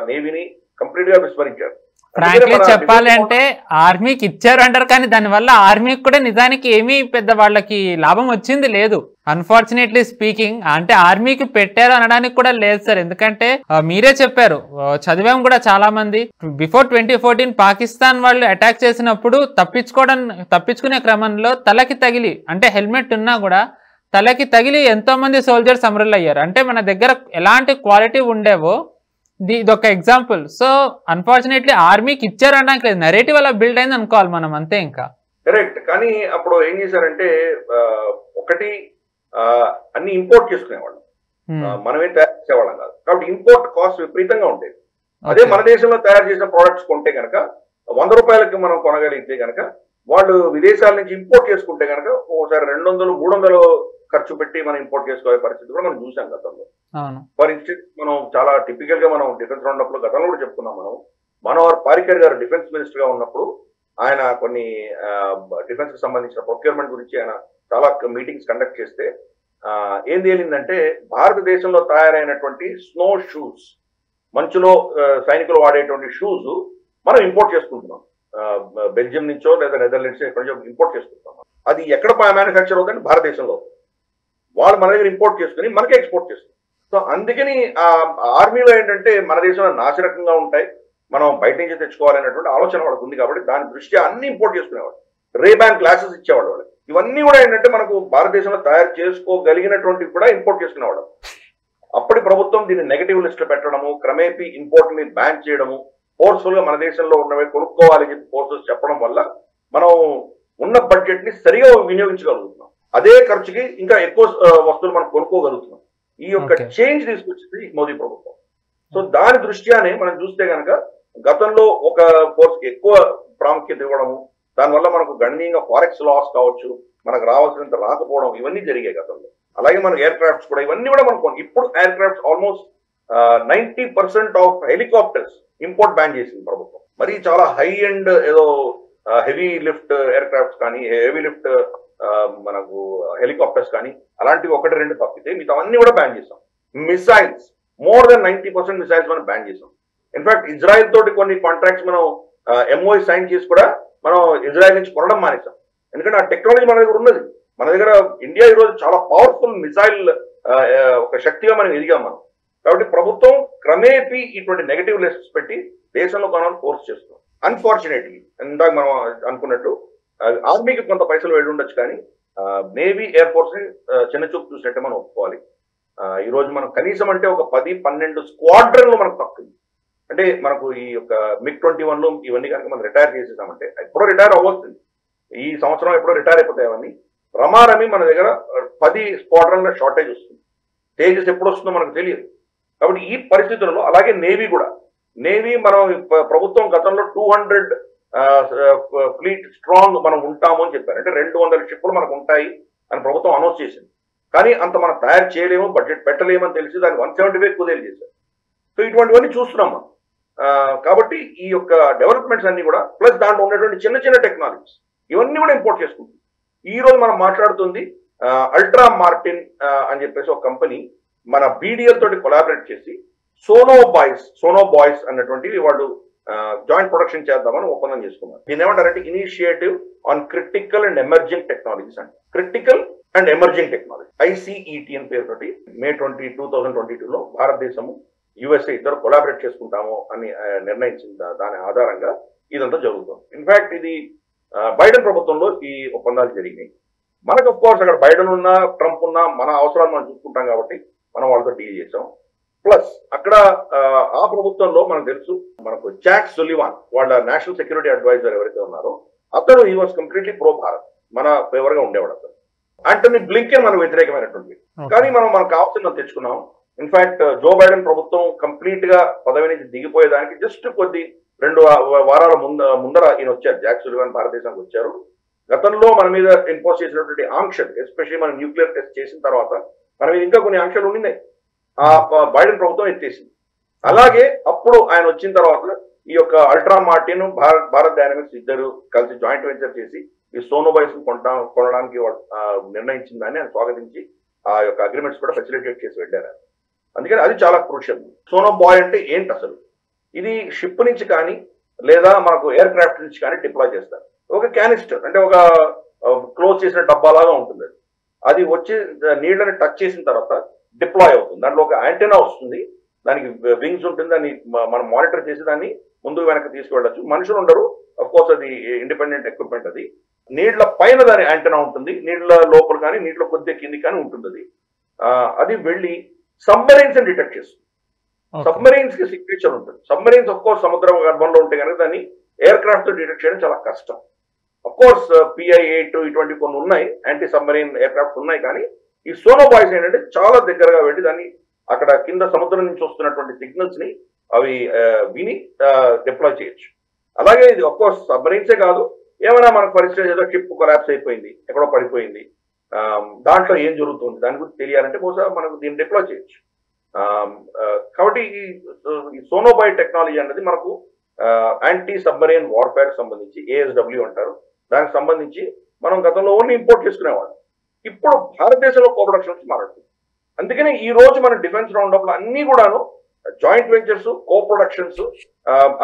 నేవీని కంప్లీట్ గా విస్మరించారు. ఫ్రాంక్లీ చెప్పాలి అంటే ఆర్మీకి ఇచ్చారు అంటారు, కానీ దానివల్ల ఆర్మీకి కూడా నిజానికి ఏమీ పెద్ద వాళ్ళకి లాభం వచ్చింది లేదు. అన్ఫార్చునేట్లీ స్పీకింగ్, అంటే ఆర్మీకి పెట్టారు అనడానికి కూడా లేదు సార్. ఎందుకంటే మీరే చెప్పారు, చదివాం కూడా చాలా మంది, బిఫోర్ 2014 పాకిస్తాన్ వాళ్ళు అటాక్ చేసినప్పుడు తప్పించుకునే క్రమంలో తలకి తగిలి, అంటే హెల్మెట్ ఉన్నా కూడా తలకి తగిలి ఎంతో మంది సోల్జర్స్ అమరులయ్యారు. అంటే మన దగ్గర ఎలాంటి క్వాలిటీ ఉండేవో ఇదొక ఎగ్జాంపుల్. సో అన్ఫార్చునేట్లీ ఆర్మీకి ఇచ్చారనడానికి లేదు, నెరేటివ్ అలా బిల్డ్ అయింది అనుకోవాలి మనం, అంతే. ఇంకా కరెక్ట్. కానీ అప్పుడు ఏం చేశారంటే ఒకటి అన్ని ఇంపోర్ట్ చేసుకునేవాళ్ళం, మనమే తయారు చేసేవాళ్ళం కాదు. కాబట్టి ఇంపోర్ట్ కాస్ట్ విపరీతంగా ఉండేది. అదే మన దేశంలో తయారు చేసిన ప్రోడక్ట్స్ కొంటే కనుక 100 రూపాయలకి మనం కొనగలిగితే కనుక, వాళ్ళు విదేశాల నుంచి ఇంపోర్ట్ చేసుకుంటే కనుక ఒకసారి 200, 300 ఖర్చు పెట్టి మనం ఇంపోర్ట్ చేసుకోవే పరిస్థితి కూడా మనం చూసాం గతంలో. ఫర్ ఇన్స్టెన్స్ మనం చాలా టిపికల్ గా మనం డిఫెన్స్ రౌండప్ లో గతంలో కూడా చెప్పుకున్నాం. మనోహర్ పారికర్ గారు డిఫెన్స్ మినిస్టర్ గా ఉన్నప్పుడు ఆయన కొన్ని డిఫెన్స్ కి సంబంధించిన ప్రొక్యూర్మెంట్ గురించి ఆయన చాలా మీటింగ్స్ కండక్ట్ చేస్తే ఏం తేలిందంటే, భారతదేశంలో తయారైనటువంటి స్నో షూస్, మంచులో సైనికులు వాడేటువంటి షూస్ మనం ఇంపోర్ట్ చేసుకుంటున్నాం. బెల్జియం నుంచో లేదా నెదర్లాండ్స్ ఎక్కడి నుంచో ఇంపోర్ట్ చేసుకుంటున్నాం. అది ఎక్కడ మ్యానుఫ్యాక్చర్ అవుతుందంటే భారతదేశంలో. వాళ్ళు మన దగ్గర ఇంపోర్ట్ చేసుకుని మనకే ఎక్స్పోర్ట్ చేస్తారు. సో అందుకని ఆర్మీలో ఏంటంటే మన దేశంలో నాసిరకంగా ఉంటాయి, మనం బయట నుంచి తెచ్చుకోవాలనేటువంటి ఆలోచన వాళ్ళకు ఉంది. కాబట్టి దాని దృష్ట్యా అన్ని ఇంపోర్ట్ చేసుకునేవాడు. రేబాన్ గ్లాసెస్ ఇచ్చేవాడు వాళ్ళు. ఇవన్నీ కూడా ఏంటంటే మనకు భారతదేశంలో తయారు చేసుకోగలిగినటువంటివి కూడా ఇంపోర్ట్ చేసుకునేవాడు. అప్పటి ప్రభుత్వం దీన్ని నెగటివ్ లిస్ట్ లో పెట్టడము, క్రమేపీ ఇంపోర్ట్ ని బ్యాన్ చేయడము, ఫోర్స్ఫుల్ గా మన దేశంలో ఉన్నవే కొనుక్కోవాలని చెప్పి ఫోర్సెస్ చెప్పడం వల్ల మనం ఉన్న బడ్జెట్ ని సరిగా వినియోగించగలుగుతున్నాం. అదే ఖర్చుకి ఇంకా ఎక్కువ వస్తువులు మనం కొనుక్కోగలుగుతున్నాం. ఈ యొక్క చేంజ్ తీసుకొచ్చింది మోదీ ప్రభుత్వం. సో దాని దృష్ట్యానే మనం చూస్తే కనుక గతంలో ఒక ఫోర్స్ కి ఎక్కువ ప్రాముఖ్యత ఇవ్వడము, దానివల్ల మనకు గణనీయంగా ఫారెక్స్ లాస్ కావచ్చు, మనకు రావాల్సినంత రాకపోవడం, ఇవన్నీ జరిగాయి గతంలో. అలాగే మనకు ఎయిర్ క్రాఫ్ట్స్ కూడా ఇవన్నీ కూడా మనకు ఇప్పుడు air crafts almost 90% of helicopters import ban చేసింది ప్రభుత్వం. మరి చాలా హై అండ్ ఏదో హెవీ లిఫ్ట్ ఎయిర్ క్రాఫ్ట్స్ కానీ, హెవీ లిఫ్ట్ మనకు హెలికాప్టర్స్ కానీ అలాంటివి 1-2 తప్పితే మిగతా అన్ని కూడా బ్యాన్ చేసాం. మిసైల్స్ మోర్ దెన్ 90% మిసైల్స్ మనం బ్యాన్ చేసాం. ఇన్ఫాక్ట్ ఇజ్రాయెల్ తోటి కొన్ని కాంట్రాక్ట్స్ మనం ఎంఓఐ సైన్ చేసి కూడా మనం ఇజ్రాయెల్ నుంచి కొనడం మానేసాం. ఎందుకంటే ఆ టెక్నాలజీ మన దగ్గర ఉన్నది. మన దగ్గర ఇండియా ఈరోజు చాలా పవర్ఫుల్ మిసైల్ ఒక శక్తిగా మనం ఎదిగాం మనం. కాబట్టి ప్రభుత్వం క్రమేపీ ఇటువంటి నెగటివ్ లిస్ట్స్ పెట్టి దేశంలో కొనాలని ఫోర్స్ చేస్తున్నాం. అన్ఫార్చునేట్లీ ఇందాక మనం అనుకున్నట్టు ఆర్మీకి కొంత పైసలు వెళ్ళి ఉండొచ్చు, కానీ నేవీ ఎయిర్ ఫోర్స్ ని చిన్న చూపు చూసినట్టే మనం ఒప్పుకోవాలి. ఈ రోజు మనం కనీసం అంటే ఒక 10-12 స్క్వాడ్రన్లు మనకు తక్కువ. అంటే మనకు ఈ యొక్క MiG-21 ఇవన్నీ కనుక మనం రిటైర్ చేసేసామంటే ఎప్పుడో రిటైర్ అవ్వస్తుంది. ఈ సంవత్సరం ఎప్పుడో రిటైర్ అయిపోతాయి అవన్నీ. రమారమి మన దగ్గర 10 స్క్వాడ్రన్ల షార్టేజ్ వస్తుంది. తేజస్ ఎప్పుడు వస్తుందో మనకు తెలియదు. కాబట్టి ఈ పరిస్థితుల్లో అలాగే నేవీ కూడా, నేవీ మనం ప్రభుత్వం గతంలో 200 ఫ్లీట్ స్ట్రాంగ్ మనం ఉంటాము అని చెప్పారు. అంటే 200 షిప్లు మనకు ఉంటాయి అని ప్రభుత్వం అనౌన్స్ చేసింది. కానీ అంత మనం తయారు చేయలేము, బడ్జెట్ పెట్టలేమని తెలిసి దాన్ని 175 కుదేలు చేశారు. సో ఇటువంటివన్నీ చూస్తున్నాం మనం. కాబట్టి ఈ యొక్క డెవలప్మెంట్స్ అన్ని కూడా ప్లస్ దాంట్లో ఉన్నటువంటి చిన్న చిన్న టెక్నాలజీస్ ఇవన్నీ కూడా ఇంపోర్ట్ చేసుకుంటుంది. ఈ రోజు మనం మాట్లాడుతుంది అల్ట్రా మార్టిన్ అని చెప్పేసి ఒక కంపెనీ మన బీడీఎల్ తోటి కొలాబరేట్ చేసి సోనో బాయ్స్ అన్నటువంటివి వాళ్ళు జాయింట్ ప్రొడక్షన్ చేద్దామని ఒప్పందం చేసుకున్నారు. దీని ఏమంటారంటే initiative on critical and emerging technologies అంటే critical and emerging technology ICET అని పేరుతోటి May 20, 2022లో భారతదేశము USA ఇద్దరు కొలాబరేట్ చేసుకుంటాము అని నిర్ణయించిన దాని ఆధారంగా ఇదంతా జరుగుతుంది. ఇన్ఫాక్ట్ ఇది బైడెన్ ప్రభుత్వంలో ఈ ఒప్పందాలు జరిగినాయి. మనకు అఫ్ కోర్స్ అక్కడ బైడెన్ ఉన్నా ట్రంప్ ఉన్నా మన అవసరాలు మనం చూసుకుంటాం కాబట్టి మనం వాళ్ళతో డీల్ చేసాం. ప్లస్ అక్కడ ఆ ప్రభుత్వంలో మనకు తెలుసు, మనకు జాక్ సులివాన్ వాళ్ళ నేషనల్ సెక్యూరిటీ అడ్వైజర్ ఎవరైతే ఉన్నారో అతను ఈ వాజ్ కంప్లీట్లీ ప్రో భారత్, మన ఫేవర్ గా ఉండేవాడు. అతను ఆంటనీ బ్లింకెన్ మనకు వ్యతిరేకమైనటువంటి, కానీ మనకు కావాల్సింది తెచ్చుకున్నాం. ఇన్ఫాక్ట్ జో బైడెన్ ప్రభుత్వం కంప్లీట్ గా పదవి నుంచి దిగిపోయేదానికి జస్ట్ 2 వారాల ముందర ఈయన వచ్చారు. జాక్ సులివాన్ భారతదేశానికి వచ్చారు. గతంలో మన మీద ఇంపోజ్ చేసినటువంటి ఆంక్షలు, ఎస్పెషల్లీ మనం న్యూక్లియర్ టెస్ట్ చేసిన తర్వాత మన మీద ఇంకా కొన్ని ఆంక్షలు ఉండినాయి, ఆ బైడెన్ ప్రభుత్వం ఎత్తేసింది. అలాగే అప్పుడు ఆయన వచ్చిన తర్వాత ఈ యొక్క అల్ట్రా మార్టిన్ భారత్ డైనమిక్స్ ఇద్దరు కలిసి జాయింట్ వెంచర్ చేసి ఈ సోనోబాయ్స్ కొనడానికి నిర్ణయించిన దాన్ని ఆయన స్వాగతించి ఆ యొక్క అగ్రిమెంట్స్ కూడా ఫెసిలిటేట్ చేసి వెళ్ళారు. అందుకని అది చాలా క్రూషియల్. సోనోబాయ్ అంటే ఏంటి అసలు? ఇది షిప్ నుంచి కానీ లేదా మనకు ఎయిర్ క్రాఫ్ట్ నుంచి కానీ డిప్లాయ్ చేస్తారు. ఒక క్యానిస్టర్ అంటే ఒక క్లోజ్ చేసిన డబ్బాలాగా ఉంటుంది. అది వచ్చి నీళ్ళని టచ్ చేసిన తర్వాత డిప్లాయ్ అవుతుంది. దాంట్లో ఒక యాంటెనా వస్తుంది, దానికి వింగ్స్ ఉంటుంది, దాన్ని మనం మానిటర్ చేసి దాన్ని ముందుకు వెనక్కి తీసుకువెళ్ళచ్చు. మనుషులు ఉండరు, అఫ్ కోర్స్ అది ఇండిపెండెంట్ ఎక్విప్మెంట్. అది నీళ్ల పైన దాని యాంటెనా ఉంటుంది, నీళ్ల లోపల కానీ నీటిలో కొద్దిగా కింది కానీ ఉంటుంది. అది వెళ్ళి సబ్మరైన్స్ అని డిటెక్ట్ చేస్తుంది. సబ్మరైన్స్ కి సిగ్నేచర్ ఉంటుంది. సబ్మరైన్స్ అఫ్ కోర్స్ సముద్ర గర్భంలో ఉంటే కనుక దాన్ని ఎయిర్ క్రాఫ్ట్ తో డిటెక్ట్ చేయడం చాలా కష్టం. అఫ్ కోర్స్ PI-8 ఇటువంటి కొన్ని ఉన్నాయి, యాంటీ సబ్మరైన్ ఎయిర్ క్రాఫ్ట్ ఉన్నాయి. కానీ ఈ సోనోబాయ్స్ ఏంటంటే చాలా దగ్గరగా వెళ్ళి దాన్ని అక్కడ కింద సముద్రం నుంచి వస్తున్నటువంటి సిగ్నల్స్ ని అవి విని డిప్లాయ్ చేయొచ్చు. అలాగే ఇది అఫ్ కోర్స్ సబ్మరైన్సే కాదు, ఏమైనా మనకు పరిస్థితి ఏదో షిప్ కొలాప్స్ అయిపోయింది, ఎక్కడో పడిపోయింది, దాంట్లో ఏం జరుగుతుంది దాని గురించి తెలియాలంటే బహుశా మనకు దీన్ని డిప్లాయ్ చేయొచ్చు. కాబట్టి ఈ సోనోబాయ్ టెక్నాలజీ అనేది మనకు యాంటీ సబ్మరైన్ వార్ఫేర్ సంబంధించి ASW అంటారు, దానికి సంబంధించి మనం గతంలో ఓన్లీ ఇంపోర్ట్ చేసుకునేవాళ్ళం. ఇప్పుడు భారతదేశంలో కోప్రొడక్షన్స్ మారుతుంది. అందుకని ఈ రోజు మన డిఫెన్స్ రౌండప్ లో అన్ని కూడాను జాయింట్ వెంచర్స్, కోప్రొడక్షన్స్,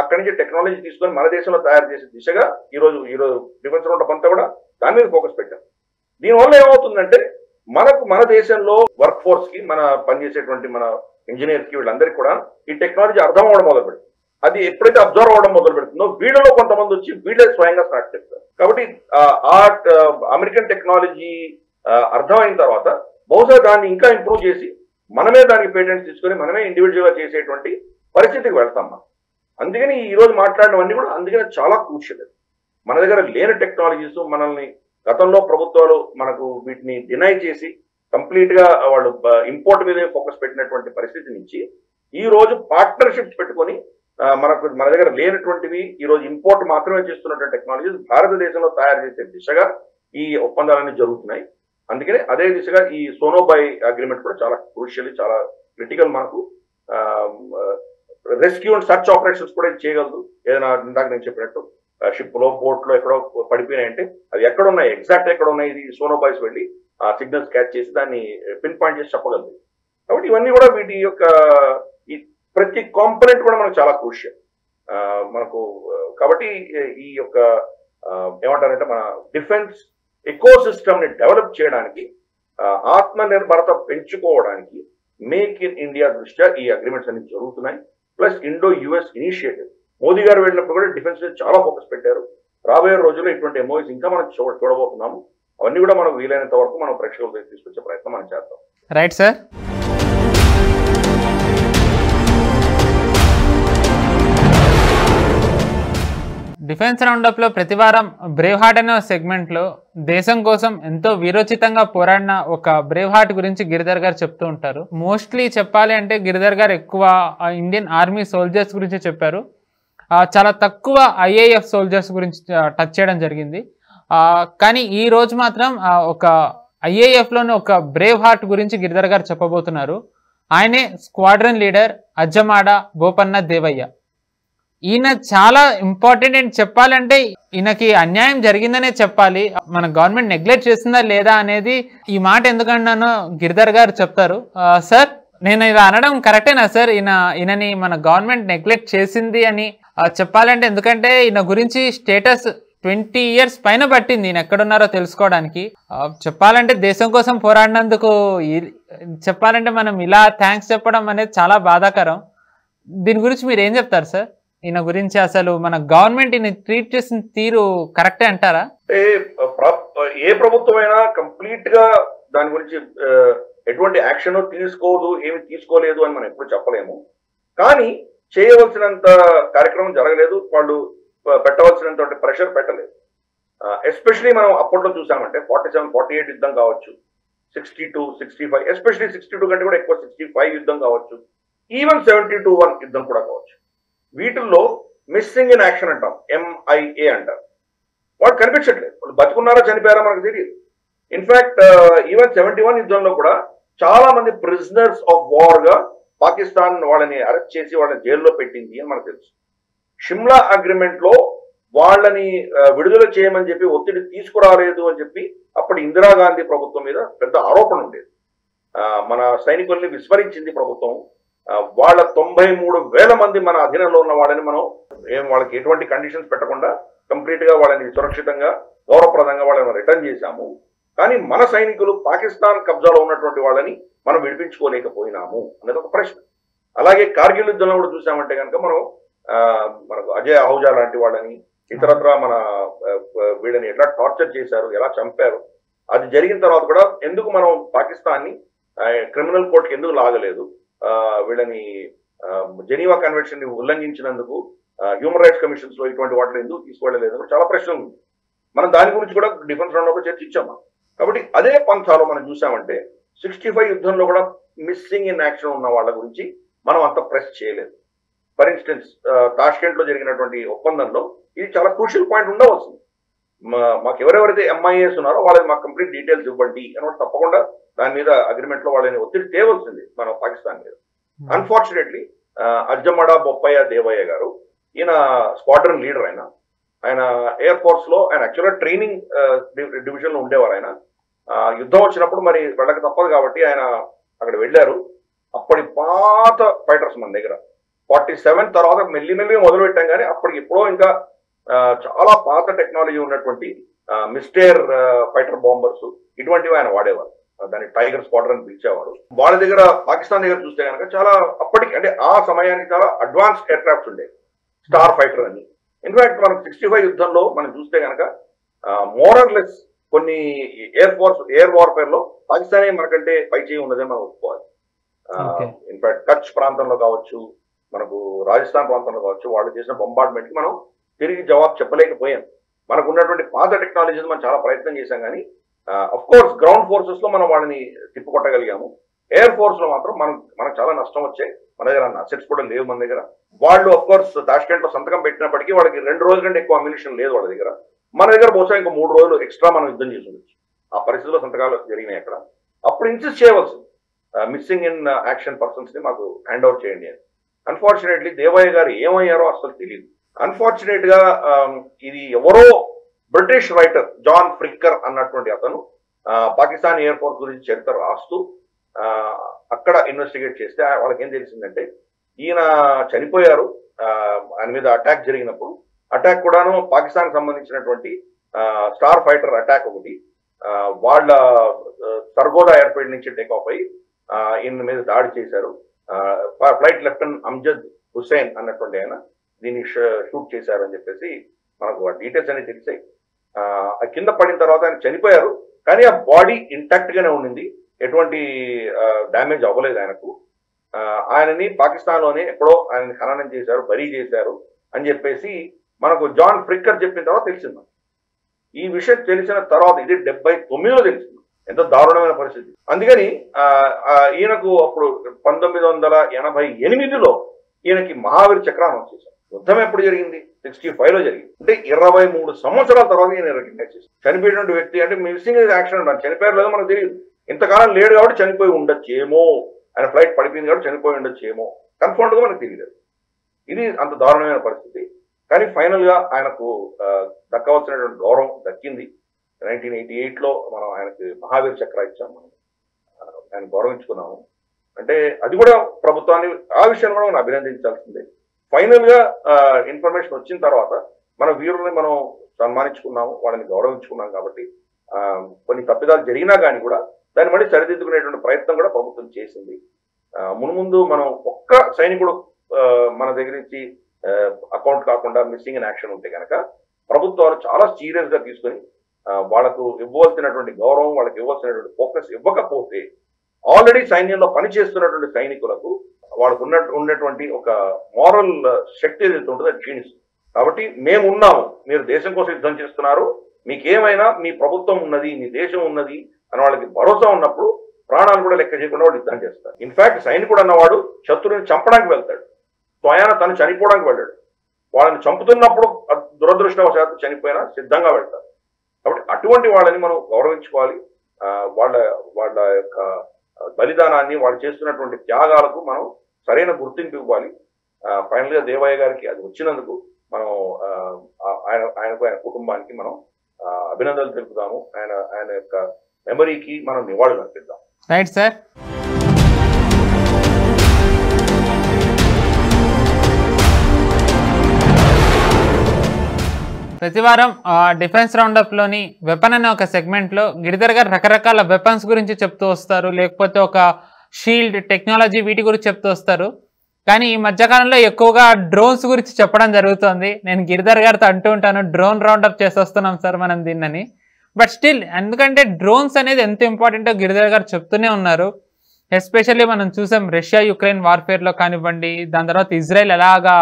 అక్కడి నుంచి టెక్నాలజీ తీసుకొని మన దేశంలో తయారు చేసే దిశగా ఈ రోజు డిఫెన్స్ రౌండప్ అంతా కూడా దాని మీద ఫోకస్ పెట్టాం. దీనివల్ల ఏమవుతుందంటే మన దేశంలో వర్క్ ఫోర్స్ కి, మన పనిచేసేటువంటి మన ఇంజనీర్స్ కి, వీళ్ళందరికీ కూడా ఈ టెక్నాలజీ అర్థం అవ్వడం మొదలు పెడుతుంది. అది ఎప్పుడైతే అబ్జర్వ్ అవ్వడం మొదలు పెడుతుందో వీళ్ళలో కొంతమంది వచ్చి వీళ్ళే స్వయంగా స్టార్ట్ చేస్తారు. కాబట్టి ఆ అమెరికన్ టెక్నాలజీ అర్థమైన తర్వాత బహుశా దాన్ని ఇంకా ఇంప్రూవ్ చేసి మనమే దానికి పేటెంట్స్ తీసుకొని మనమే ఇండివిజువల్ గా చేసేటువంటి పరిస్థితికి వెళ్తాం మనం. అందుకని ఈ రోజు మాట్లాడినవన్నీ కూడా అందుకని చాలా క్రూషియల్. మన దగ్గర లేని టెక్నాలజీస్ మనల్ని గతంలో ప్రభుత్వాలు మనకు వీటిని డినై చేసి కంప్లీట్ గా వాళ్ళు ఇంపోర్ట్ మీదే ఫోకస్ పెట్టినటువంటి పరిస్థితి నుంచి ఈ రోజు పార్ట్నర్షిప్స్ పెట్టుకొని మన దగ్గర లేనటువంటివి ఈ రోజు ఇంపోర్ట్ మాత్రమే చేస్తున్నటువంటి టెక్నాలజీస్ భారతదేశంలో తయారు చేసే దిశగా ఈ ఒప్పందాలన్నీ జరుగుతున్నాయి. అందుకనే అదే దిశగా ఈ సోనోబాయ్ అగ్రిమెంట్ కూడా చాలా క్రూషియల్, చాలా క్రిటికల్. మనకు రెస్క్యూ అండ్ సర్చ్ ఆపరేషన్స్ కూడా చేయగలదు. ఏదైనా ఇందాక నేను చెప్పినట్టు షిప్ లో, బోట్ లో ఎక్కడో పడిపోయినాయంటే అది ఎక్కడ ఉన్నాయి, ఎగ్జాక్ట్ ఎక్కడ ఉన్నాయి, ఇది సోనోబాయ్స్ వెళ్ళి ఆ సిగ్నల్స్ క్యాచ్ చేసి దాన్ని పిన్ పాయింట్ చేసి చెప్పగలదు. కాబట్టి ఇవన్నీ కూడా వీటి యొక్క ఈ ప్రతి కాంపొనెంట్ కూడా మనకు చాలా క్రూషియల్ మనకు. కాబట్టి ఈ యొక్క ఏమంటారంటే మన డిఫెన్స్ ఎకో సిస్టమ్ ని డెవలప్ చేయడానికి, ఆత్మనిర్భరత పెంచుకోవడానికి మేక్ ఇన్ ఇండియా దృష్ట్యా ఈ అగ్రిమెంట్స్ అన్ని జరుగుతున్నాయి. Plus Indo US initiative, Modi గారు వెళ్ళినప్పుడు కూడా డిఫెన్స్ మీద చాలా ఫోకస్ పెట్టారు. రాబోయే రోజుల్లో ఇటువంటి ఎంఓఎస్ ఇంకా మనం చూడబోతున్నాము. అవన్నీ కూడా మనం వీలైనంత వరకు మనం ప్రేక్షకులకు తీసుకొచ్చే ప్రయత్నం మనం చేద్దాం. Right sir. డిఫెన్స్ రౌండప్లో ప్రతి వారం బ్రేవ్ హార్ట్ అనే సెగ్మెంట్లో దేశం కోసం ఎంతో వీరోచితంగా పోరాడిన ఒక బ్రేవ్ హార్ట్ గురించి గిరిధర్ గారు చెప్తూ ఉంటారు. మోస్ట్లీ చెప్పాలి అంటే గిరిధర్ గారు ఎక్కువ ఇండియన్ ఆర్మీ సోల్జర్స్ గురించి చెప్పారు. చాలా తక్కువ ఐఏఎఫ్ సోల్జర్స్ గురించి టచ్ చేయడం జరిగింది. కానీ ఈ రోజు మాత్రం ఒక ఐఏఎఫ్లోని ఒక బ్రేవ్ హార్ట్ గురించి గిరిధర్ గారు చెప్పబోతున్నారు. ఆయనే స్క్వాడ్రన్ లీడర్ అజ్జమాడ బోపన్న దేవయ్య. ఈయన చాలా ఇంపార్టెంట్ అని చెప్పాలంటే ఈయనకి అన్యాయం జరిగిందనే చెప్పాలి. మన గవర్నమెంట్ నెగ్లెక్ట్ చేసిందా లేదా అనేది ఈ మాట ఎందుకన్నానో గిరిధర్ గారు చెప్తారు. సార్, నేను ఇలా అనడం కరెక్టేనా సార్? ఈయనని మన గవర్నమెంట్ నెగ్లెక్ట్ చేసింది అని చెప్పాలంటే, ఎందుకంటే ఈయన గురించి స్టేటస్ 20 years పైన పట్టింది ఈయన ఎక్కడున్నారో తెలుసుకోవడానికి. చెప్పాలంటే దేశం కోసం పోరాడినందుకు చెప్పాలంటే మనం ఇలా థ్యాంక్స్ చెప్పడం అనేది చాలా బాధాకరం. దీని గురించి మీరు ఏం చెప్తారు సార్? ఈయన గురించి అసలు మన గవర్నమెంట్ ఈయన ట్రీట్ చేసిన తీరు కరెక్టే అంటారా? ఏ ప్రభుత్వం అయినా కంప్లీట్ గా దాని గురించి ఎటువంటి యాక్షన్ తీసుకోదు, ఏమి తీసుకోలేదు అని మనం ఎప్పుడు చెప్పలేము. కానీ చేయవలసినంత కార్యక్రమం జరగలేదు, వాళ్ళు పెట్టవలసినంత ప్రెషర్ పెట్టలేదు. ఎస్పెషలీ మనం అప్పట్లో చూసామంటే 47-48 యుద్ధం కావచ్చు, 62-65, ఎస్పెషలీ 62 కంటే కూడా ఎక్కువ 65 యుద్ధం కావచ్చు, ఈవెన్ 72-1 యుద్ధం కూడా కావచ్చు. వీటిల్లో మిస్సింగ్ ఇన్ యాక్షన్ అంటాం, MIA అంటారు. వాళ్ళు కనిపించట్లేదు, వాళ్ళు బతుకున్నారా చనిపోయారా మనకు తెలియదు. ఇన్ఫాక్ట్ ఈవెన్ 71 యుద్ధంలో కూడా చాలా మంది ప్రిజనర్స్ ఆఫ్ వార్ గా పాకిస్తాన్ వాళ్ళని అరెస్ట్ చేసి వాళ్ళని జైల్లో పెట్టింది అని మనకు తెలుసు. షిమ్లా అగ్రిమెంట్ లో వాళ్ళని విడుదల చేయమని చెప్పి ఒత్తిడి తీసుకురాలేదు అని చెప్పి అప్పటి ఇందిరాగాంధీ ప్రభుత్వం మీద పెద్ద ఆరోపణ ఉండేది. మన సైనికుల్ని విస్మరించింది ప్రభుత్వం. వాళ్ళ 93,000 మంది మన అధీనంలో ఉన్న వాళ్ళని మనం వాళ్ళకి ఎటువంటి కండిషన్స్ పెట్టకుండా కంప్లీట్ గా వాళ్ళని సురక్షితంగా గౌరవప్రదంగా వాళ్ళని రిటర్న్ చేశాము. కానీ మన సైనికులు పాకిస్తాన్ కబ్జాలో ఉన్నటువంటి వాళ్ళని మనం విడిపించుకోలేకపోయినాము అనేది ఒక ప్రశ్న. అలాగే కార్గిల్ యుద్ధంలో కూడా చూసామంటే కనుక మనకు అజయ్ అహూజా లాంటి వాళ్ళని ఇతరత్ర మన వీళ్ళని ఎట్లా టార్చర్ చేశారు, ఎలా చంపారు. అది జరిగిన తర్వాత కూడా ఎందుకు మనం పాకిస్తాన్ని క్రిమినల్ కోర్టుకి ఎందుకు లాగలేదు, వీళ్ళని జెనీవా కన్వెన్షన్ ని ఉల్లంఘించినందుకు హ్యూమన్ రైట్స్ కమిషన్స్ లో ఇటువంటి వాటిని ఎందుకు తీసుకెళ్లలేదు, చాలా ప్రశ్నలు ఉంది. మనం దాని గురించి కూడా డిఫెన్స్ రౌండ్ లో చర్చించాము. కాబట్టి అదే పంథాలో మనం చూసామంటే 65 యుద్ధంలో కూడా మిస్సింగ్ ఇన్ యాక్షన్ ఉన్న వాళ్ళ గురించి మనం అంత ప్రెస్ చేయలేదు. ఫర్ ఇన్స్టెన్స్ తాష్కెంట్ లో జరిగినటువంటి ఒప్పందంలో ఇది చాలా క్రూషియల్ పాయింట్ ఉండవలసింది. మాకు ఎవరెవరైతే MIAs ఉన్నారో వాళ్ళకి మాకు కంప్లీట్ డీటెయిల్స్ ఇవ్వండి అని తప్పకుండా దాని మీద అగ్రిమెంట్ లో వాళ్ళని ఒత్తిడి తేవలసింది మనం పాకిస్తాన్ మీద. అన్ఫార్చునేట్లీ అజ్జమడ బొప్పయ్య దేవయ్య గారు, ఈయన స్క్వాడ్రన్ లీడర్, ఆయన ఎయిర్ ఫోర్స్ లో ఆయన యాక్చువల్గా ట్రైనింగ్ డివిజన్ లో ఉండేవారు. ఆయన యుద్ధం వచ్చినప్పుడు మరి వెళ్ళక తప్పదు కాబట్టి ఆయన అక్కడ వెళ్ళారు. అప్పటి పాత ఫైటర్స్ మన దగ్గర 47 తర్వాత మెల్లిమెల్లి మొదలు పెట్టాం, కానీ అప్పటికి ఎప్పుడో ఇంకా చాలా పాత టెక్నాలజీ ఉన్నటువంటి మిస్టర్ ఫైటర్ బాంబర్స్ ఇటువంటివి ఆయన వాడేవారు. దాన్ని టైగర్ స్క్వాడ్రన్ పిలిచేవారు. వాళ్ళ దగ్గర పాకిస్తాన్ దగ్గర చూస్తే కనుక చాలా అప్పటికి అంటే ఆ సమయానికి చాలా అడ్వాన్స్డ్ ఎయిర్ క్రాఫ్ట్స్ ఉండేవి, స్టార్ ఫైటర్ అని. ఇన్ఫాక్ట్ మనం 65 యుద్ధంలో మనం చూస్తే కనుక మోరర్లెస్ కొన్ని ఎయిర్ వార్ఫేర్ లో పాకిస్తానే మనకంటే పై చేయి ఉన్నదని మనం ఒప్పుకోవాలి. ఇన్ఫాక్ట్ కచ్ ప్రాంతంలో కావచ్చు, మనకు రాజస్థాన్ ప్రాంతంలో కావచ్చు, వాళ్ళు చేసిన బొంబార్డ్మెంట్ కి మనం తిరిగి జవాబు చెప్పలేకపోయాం. మనకు ఉన్నటువంటి పాత టెక్నాలజీని మనం చాలా ప్రయత్నం చేశాం, కానీ అఫ్ కోర్స్ గ్రౌండ్ ఫోర్సెస్ లో మనం వాళ్ళని తిప్పుకొట్టగలిగాము. ఎయిర్ ఫోర్స్ లో మాత్రం మనకు చాలా నష్టం వచ్చాయి. మన దగ్గర అసెట్స్ కూడా లేవు మన దగ్గర. వాళ్ళు అఫ్ కోర్స్ తాష్కెంట్ లో సంతకం పెట్టినప్పటికీ వాళ్ళకి 2 రోజుల కంటే ఎక్కువ అమ్యునిషన్ లేదు వాళ్ళ దగ్గర. మన దగ్గర బహుశా ఇంకో 3 రోజులు ఎక్స్ట్రా మనం యుద్ధం చేసి ఉండొచ్చు. ఆ పరిస్థితిలో సంతకాలు జరిగినాయి అక్కడ. అప్పుడు ఇన్సిస్ట్ చేయవలసింది మిస్సింగ్ ఇన్ యాక్షన్ పర్సన్స్ ని మాకు హ్యాండ్ ఓవర్ చేయండి అని. అన్ఫార్చునేట్లీ దేవయ్య గారు ఏమయ్యారో అసలు తెలియదు. అన్ఫార్చునేట్ గా ఇది ఎవరో బ్రిటిష్ రైటర్ జాన్ ఫ్రిక్కర్ అన్నటువంటి అతను పాకిస్తాన్ ఎయిర్ ఫోర్స్ గురించి చరిత్ర రాస్తూ అక్కడ ఇన్వెస్టిగేట్ చేస్తే వాళ్ళకి ఏం తెలిసిందంటే ఈయన చనిపోయారు. ఆయన మీద అటాక్ జరిగినప్పుడు, అటాక్ కూడాను పాకిస్తాన్ సంబంధించినటువంటి స్టార్ ఫైటర్ అటాక్ ఒకటి వాళ్ళ సర్గోదా ఎయిర్పోర్ట్ నుంచి టేక్ ఆఫ్ అయ్యి ఈయన మీద దాడి చేశారు. ఫ్లైట్ లెఫ్టినెంట్ అమ్జద్ హుస్సేన్ అన్నటువంటి ఆయన దీన్ని షూట్ చేశారు అని చెప్పేసి మనకు ఆ డీటెయిల్స్ అనేవి తెలిసాయి. కింద పడిన తర్వాత ఆయన చనిపోయారు, కానీ ఆ బాడీ ఇంటాక్ట్ గానే ఉండింది, ఎటువంటి డ్యామేజ్ అవ్వలేదు ఆయనకు. ఆయనని పాకిస్తాన్ లోనే ఎక్కడో ఆయనని ఖననం చేశారు, బరీ చేశారు అని చెప్పేసి మనకు జాన్ ఫ్రిక్కర్ చెప్పిన తర్వాత తెలిసింది. ఈ విషయం తెలిసిన తర్వాత ఇది 79లో తెలిసింది. ఎంతో దారుణమైన పరిస్థితి. అందుకని ఈయనకు అప్పుడు 1988లో ఈయనకి మహావీర్ చక్ర అనౌన్స్ చేశారు. యుద్ధం ఎప్పుడు జరిగింది? 65లో జరిగింది. అంటే 23 సంవత్సరాల తర్వాత ఈయన రికగ్నైజ్ చేశారు. చనిపోయినటువంటి వ్యక్తి అంటే మిస్సింగ్ యాక్సిడెంట్ అని చనిపోయారు లేదో మనకు తెలియదు. ఇంతకాలం లేడు కాబట్టి చనిపోయి ఉండొచ్చేమో, ఆయన ఫ్లైట్ పడిపోయింది కాబట్టి చనిపోయి ఉండొచ్చేమో, కన్ఫర్మ్డ్గా మనకు తెలియదు. ఇది అంత దారుణమైన పరిస్థితి. కానీ ఫైనల్ గా ఆయనకు దక్కవలసినటువంటి గౌరవం దక్కింది. 1988లో మనం ఆయనకి మహావీర్ చక్ర ఇచ్చాము, మనం ఆయన గౌరవించుకున్నాము. అంటే అది కూడా ప్రభుత్వాన్ని ఆ విషయాన్ని కూడా మనం అభినందించాల్సిందే. ఫైనల్ గా ఇన్ఫర్మేషన్ వచ్చిన తర్వాత మన వీరుల్ని మనం సన్మానించుకున్నాము, వాళ్ళని గౌరవించుకున్నాం. కాబట్టి కొన్ని తప్పిదాలు జరిగినా కానీ కూడా దాన్ని మళ్ళీ సరిదిద్దుకునేటువంటి ప్రయత్నం కూడా ప్రభుత్వం చేసింది. మున్ముందు మనం ఒక్క సైనికుడు మన దగ్గర నుంచి అకౌంట్ కాకుండా మిస్సింగ్ ఇన్ యాక్షన్ ఉంటే కనుక ప్రభుత్వాలు చాలా సీరియస్ గా తీసుకొని వాళ్ళకు ఇవ్వవలసినటువంటి గౌరవం, వాళ్ళకి ఇవ్వాల్సినటువంటి ఫోకస్ ఇవ్వకపోతే ఆల్రెడీ సైన్యంలో పనిచేస్తున్నటువంటి సైనికులకు వాళ్ళకు ఉన్నటువంటి ఒక మారల్ శక్తి ఏదైతే ఉంటుందో అది క్షీణిస్తుంది. కాబట్టి మేము ఉన్నాము, మీరు దేశం కోసం యుద్ధం చేస్తున్నారు, మీకేమైనా మీ ప్రభుత్వం ఉన్నది, మీ దేశం ఉన్నది అని వాళ్ళకి భరోసా ఉన్నప్పుడు ప్రాణాలు కూడా లెక్క చేయకుండా వాళ్ళు యుద్ధం చేస్తారు. ఇన్ఫాక్ట్ సైనికుడు అన్నవాడు శత్రువుని చంపడానికి వెళ్తాడు, స్వయాన తను చనిపోవడానికి వెళ్ళాడు. వాళ్ళని చంపుతున్నప్పుడు దురదృష్టవశాత్తు చనిపోయినా సిద్ధంగా వెళ్తారు. కాబట్టి అటువంటి వాళ్ళని మనం గౌరవించుకోవాలి. వాళ్ళ యొక్క బలిదానాన్ని, వాళ్ళు చేస్తున్నటువంటి త్యాగాలకు మనం సరైన గుర్తింపు ఇవ్వాలి. ఫైనల్ గా దేవయ్య గారికి అది వచ్చినందుకు మనం ఆయనకు, ఆయన కుటుంబానికి మనం అభినందనలు తెలుపుదాము. ఆయన యొక్క మెమరీకి మనం నివాళులు అర్పిద్దాం. Right sir. ప్రతివారం డిఫెన్స్ రౌండప్లోని వెపన్ అనే ఒక సెగ్మెంట్లో గిరిధర్ గారు రకరకాల వెపన్స్ గురించి చెప్తూ వస్తారు, లేకపోతే ఒక షీల్డ్ టెక్నాలజీ వీటి గురించి చెప్తూ వస్తారు. కానీ ఈ మధ్యకాలంలో ఎక్కువగా డ్రోన్స్ గురించి చెప్పడం జరుగుతుంది. నేను గిరిధర్ గారితో అంటూ ఉంటాను, డ్రోన్ రౌండప్ చేసేస్తున్నాం సార్ మనం దీన్నని. బట్ స్టిల్, ఎందుకంటే డ్రోన్స్ అనేది ఎంత ఇంపార్టెంటో గిరిధర్ గారు చెప్తూనే ఉన్నారు. ఎస్పెషల్లీ మనం చూసాం రష్యా యుక్రెయిన్ వార్ఫేర్లో కానివ్వండి, దాని తర్వాత ఇజ్రాయెల్ ఎలాగా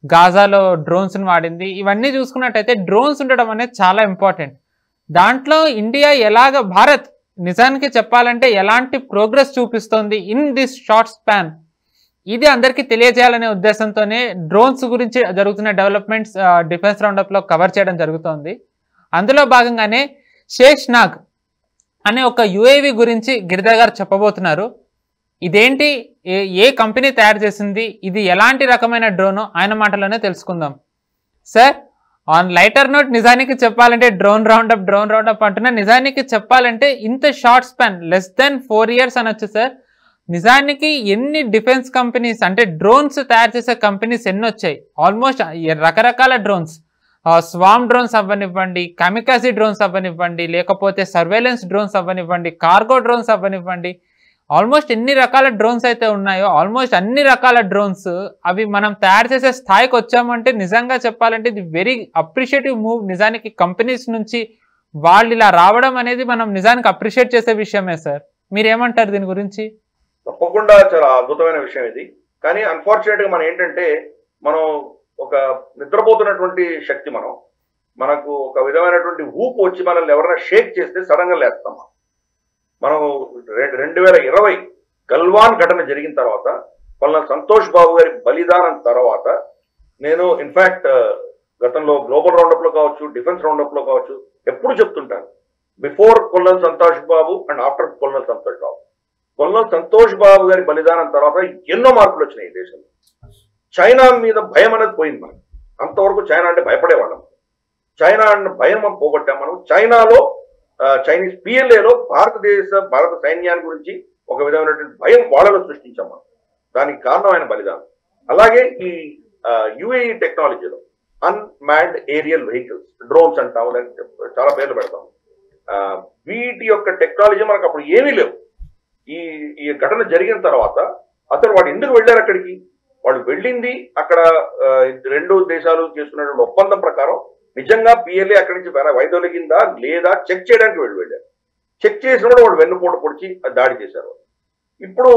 గాజాలో డ్రోన్స్ని వాడింది. ఇవన్నీ చూసుకున్నట్టయితే డ్రోన్స్ ఉండడం అనేది చాలా ఇంపార్టెంట్. దాంట్లో ఇండియా భారత్ నిజానికి చెప్పాలంటే ఎలాంటి ప్రోగ్రెస్ చూపిస్తోంది ఇన్ దిస్ షార్ట్ స్పాన్, ఇది అందరికీ తెలియజేయాలనే ఉద్దేశంతోనే డ్రోన్స్ గురించి జరుగుతున్న డెవలప్మెంట్స్ డిఫెన్స్ రౌండప్లో కవర్ చేయడం జరుగుతోంది. అందులో భాగంగానే శేష్నాగ్ అనే ఒక యుఏవి గురించి గిరిధర్ గారు చెప్పబోతున్నారు. ఇదేంటి, ఏ కంపెనీ తయారు చేసింది, ఇది ఎలాంటి రకమైన డ్రోను ఆయన మాటలోనే తెలుసుకుందాం. సార్, ఆన్ లైటర్ నోట్, నిజానికి చెప్పాలంటే డ్రోన్ రౌండప్ అంటున్నా, నిజానికి చెప్పాలంటే ఇంత short span less than 4 years అనొచ్చు సార్. నిజానికి ఎన్ని డిఫెన్స్ కంపెనీస్ అంటే డ్రోన్స్ తయారు చేసే కంపెనీస్ ఎన్ని వచ్చాయి, ఆల్మోస్ట్ రకరకాల డ్రోన్స్, స్వామ్ డ్రోన్స్ అవ్వనివ్వండి, కామికాజీ డ్రోన్స్ అవ్వనివ్వండి, లేకపోతే సర్వేలెన్స్ డ్రోన్స్ అవ్వనివ్వండి, కార్గో డ్రోన్స్ అవ్వనివ్వండి, ఆల్మోస్ట్ ఎన్ని రకాల డ్రోన్స్ అయితే ఉన్నాయో ఆల్మోస్ట్ అన్ని రకాల డ్రోన్స్ అవి మనం తయారు చేసే స్థాయికి వచ్చామంటే నిజంగా చెప్పాలంటే ఇది వెరీ అప్రిషియేటివ్ మూవ్. నిజానికి కంపెనీస్ నుంచి వాళ్ళు ఇలా రావడం అనేది మనం నిజానికి అప్రిషియేట్ చేసే విషయమే సార్. మీరేమంటారు దీని గురించి? తప్పకుండా చాలా అద్భుతమైన విషయం ఇది. కానీ అన్ఫార్చునేట్ గా మనం ఏంటంటే, మనం ఒక నిద్రపోతున్నటువంటి శక్తి, మనకు ఒక విధమైనటువంటి ఊపు వచ్చి మనల్ని ఎవరైనా షేక్ చేస్తే సడన్ గా లేస్తాం. మనం 2020 గల్వాన్ ఘటన జరిగిన తర్వాత, కొల్నల్ సంతోష్ బాబు గారి బలిదానం తర్వాత, నేను ఇన్ఫాక్ట్ గతంలో గ్లోబల్ రౌండప్ లో కావచ్చు, డిఫెన్స్ రౌండప్ లో కావచ్చు, ఎప్పుడు చెప్తుంటాను, before colonel Santosh Babu and after colonel Santosh Babu. Colonel Santosh Babu గారి బలిదానం తర్వాత ఎన్నో మార్పులు వచ్చినాయి ఈ దేశంలో. చైనా మీద భయం అనేది పోయింది మనకి. అంతవరకు చైనా అంటే భయపడేవాళ్ళం. చైనా అన్న భయం మనం పోగొట్టాం. మనం చైనాలో చైనీస్ PLAలో భారత సైన్యాన్ని గురించి ఒక విధమైనటువంటి భయం వాళ్ళలో సృష్టించాం మనం. దానికి కారణం ఆయన బలిదానం. అలాగే ఈ యుఏఈ టెక్నాలజీలో అన్మాన్డ్ ఏరియల్ వెహికల్స్, డ్రోన్స్ అంటాము, చాలా పేర్లు పెడతాం. వీటి యొక్క టెక్నాలజీ మనకు అప్పుడు ఏమీ లేవు. ఈ ఘటన జరిగిన తర్వాత అసలు వాడు ఎందుకు వెళ్ళారు అక్కడికి? వాళ్ళు వెళ్ళింది అక్కడ రెండు దేశాలు చేసుకున్నటువంటి ఒప్పందం ప్రకారం నిజంగా పిఎల్ఏ అక్కడి నుంచి వైదొలిగిందా లేదా చెక్ చేయడానికి వెళ్ళారు. చెక్ చేసినప్పుడు వాడు వెన్నుపోటు పొడిచి దాడి చేశారు. ఇప్పుడు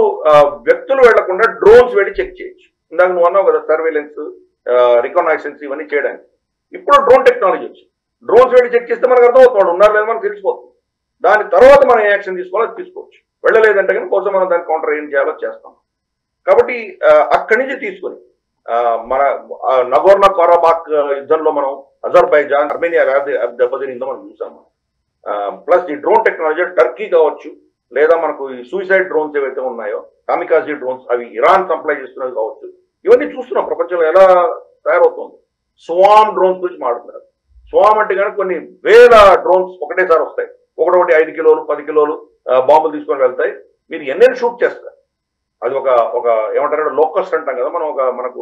వ్యక్తులు వెళ్లకుండా డ్రోన్స్ వెళ్ళి చెక్ చేయొచ్చు. ఇందాక నువ్వు అన్నావు కదా, సర్వేలెన్స్, రికగ్నైసెన్స్ ఇవన్నీ చేయడానికి. ఇప్పుడు డ్రోన్ టెక్నాలజీ వచ్చి డ్రోన్స్ వెళ్ళి చెక్ చేస్తే మనకు అర్థమవుతుంది వాడు ఉన్నారు లేదా మనకు తెలిసిపోతుంది. దాని తర్వాత మనం ఏ యాక్షన్ తీసుకోవాలో తీసుకోవచ్చు. వెళ్ళలేదంటే కానీ కోసం మనం దాన్ని కౌంటర్ ఏం చేయాలో చేస్తాం. కాబట్టి అక్కడి నుంచి తీసుకొని మన నగోర్నో కరాబాక్ యుద్ధంలో మనం అజర్బైజాన్, అర్మేనియా దెబ్బతినిందో మనం చూసాము. ప్లస్ ఈ డ్రోన్ టెక్నాలజీ టర్కీ కావచ్చు, లేదా మనకు ఈ సూసైడ్ డ్రోన్స్ ఏవైతే ఉన్నాయో, కామికాజీ డ్రోన్స్, అవి ఇరాన్ సప్లై చేస్తున్నవి కావచ్చు. ఇవన్నీ చూస్తున్నాం ప్రపంచంలో ఎలా తయారవుతుంది. స్వామ్ డ్రోన్స్ గురించి మాట్లాడుతున్నారు. స్వామ్ అంటే కనుక కొన్ని వేల డ్రోన్స్ ఒకటేసారి వస్తాయి. ఒకటి 5 కిలోలు 10 కిలోలు బాంబులు తీసుకొని వెళ్తాయి. మీరు ఎన్నెన్ని షూట్ చేస్తారు. అది ఒక ఏమంటారు, లోకస్ట్ అంటాం కదా మనం. మనకు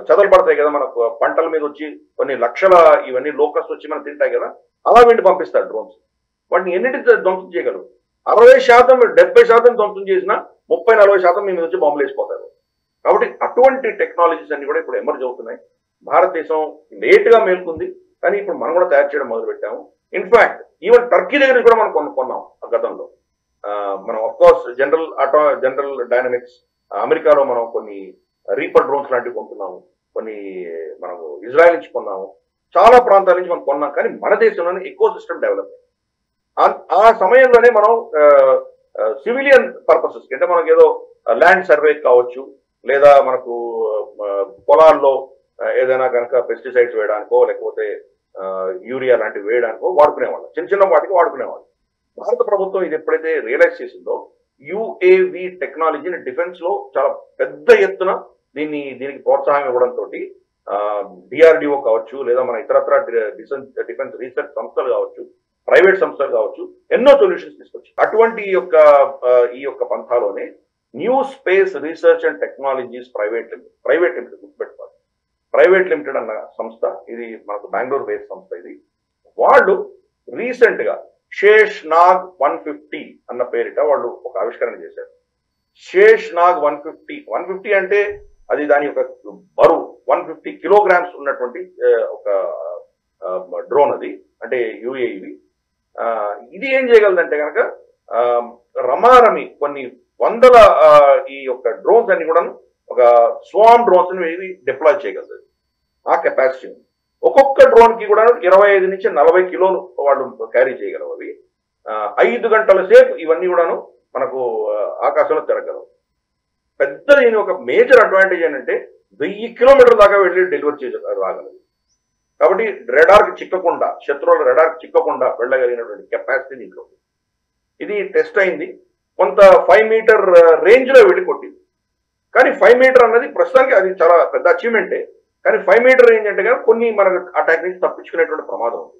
చెదలు పడతాయి కదా మనకు పంటల మీద వచ్చి కొన్ని లక్షల ఇవన్నీ లోకస్ట్ వచ్చి మనం తింటాయి కదా, అలా వీటిని పంపిస్తారు డ్రోన్స్. వాటిని ఎన్నింటి ధ్వంసం చేయగలరు? 60%, 70% ధ్వంసం చేసినా 30-40% మీ మీద వచ్చి బాంబులు వేసిపోతారు. కాబట్టి అటువంటి టెక్నాలజీస్ అన్ని కూడా ఇప్పుడు ఎమర్జ్ అవుతున్నాయి. భారతదేశం లేట్గా మేల్కొంది, కానీ ఇప్పుడు మనం కూడా తయారు చేయడం మొదలు పెట్టాము. ఇన్ఫాక్ట్ ఈవెన్ టర్కీ దగ్గర కూడా మనం కొన్నాం గతంలో. మనం అఫ్కోర్స్ జనరల్ డైనమిక్స్, అమెరికాలో మనం కొన్ని రీపర్ డ్రోన్స్ లాంటివి కొంటున్నాము, కొన్ని మనము ఇజ్రాయెల్ నుంచి కొన్నాము, చాలా ప్రాంతాల నుంచి మనం కొన్నాం. కానీ మన దేశంలోనే ఎకో సిస్టమ్ డెవలప్. ఆ సమయంలోనే మనం సివిలియన్ పర్పసెస్ అంటే మనకు ఏదో ల్యాండ్ సర్వే కావచ్చు, లేదా మనకు పొలాల్లో ఏదైనా కనుక పెస్టిసైడ్స్ వేయడానికో లేకపోతే యూరియా లాంటివి వేయడానికో వాడుకునేవాళ్ళు, చిన్న వాటికి వాడుకునేవాళ్ళు. భారత ప్రభుత్వం ఇది ఎప్పుడైతే రియలైజ్ చేసిందో యుఏవి టెక్నాలజీని డిఫెన్స్ లో చాలా పెద్ద ఎత్తున దీనికి ప్రోత్సాహం ఇవ్వడంతో డిఆర్డిఓ కావచ్చు, లేదా మన ఇతరత్ర డిఫెన్స్ రీసెర్చ్ సంస్థలు కావచ్చు, ప్రైవేట్ సంస్థలు కావచ్చు, ఎన్నో సొల్యూషన్స్ తీసుకొచ్చి అటువంటి ఈ యొక్క పంథాలోనే new space research and technologies private limited గుర్తుపెట్టుకోవాలి. ప్రైవేట్ లిమిటెడ్ అన్న సంస్థ, ఇది మనకు బెంగళూరు బేస్డ్ సంస్థ. ఇది వాళ్ళు రీసెంట్ గా శేష్ నాగ్ 150 అన్న పేరిట వాళ్ళు ఒక ఆవిష్కరణ చేశారు. శేష్ నాగ్ 150 అంటే అది దాని యొక్క బరువు 150 కిలోగ్రామ్స్ ఉన్నటువంటి ఒక డ్రోన్. అది అంటే యుఏవి. ఇది ఏం చేయగలదంటే కనుక రమారమి కొన్ని వందల ఈ యొక్క డ్రోన్స్ అన్ని కూడా ఒక స్వామ్ డ్రోన్స్ డిప్లాయ్ చేయగలదు. ఆ కెపాసిటీ ఉంది. ఒక్కొక్క డ్రోన్ కి కూడా 25 నుంచి 40 కిలోలు వాళ్ళు క్యారీ చేయగలవు. అవి 5 గంటల సేపు ఇవన్నీ కూడాను మనకు ఆకాశంలో తిరగలవు. పెద్ద దీని ఒక మేజర్ అడ్వాంటేజ్ ఏంటంటే 1000 కిలోమీటర్ల దాకా వెళ్ళి డెలివరీ రాగలదు. కాబట్టి రెడార్కి చిక్కకుండా, శత్రువుల రెడార్కి చిక్కకుండా వెళ్ళగలిగినటువంటి కెపాసిటీ దీంట్లో. ఇది టెస్ట్ అయింది. కొంత 5 మీటర్ రేంజ్ లో వెళ్ళి కొట్టింది. కానీ 5 మీటర్ అన్నది ప్రస్తుతానికి అది చాలా పెద్ద అచీవ్మెంటే. కానీ 5 మీటర్ రేంజ్ అంటే కనుక కొన్ని మనకు అటాక్ నుంచి తప్పించుకునేటువంటి ప్రమాదం ఉంది.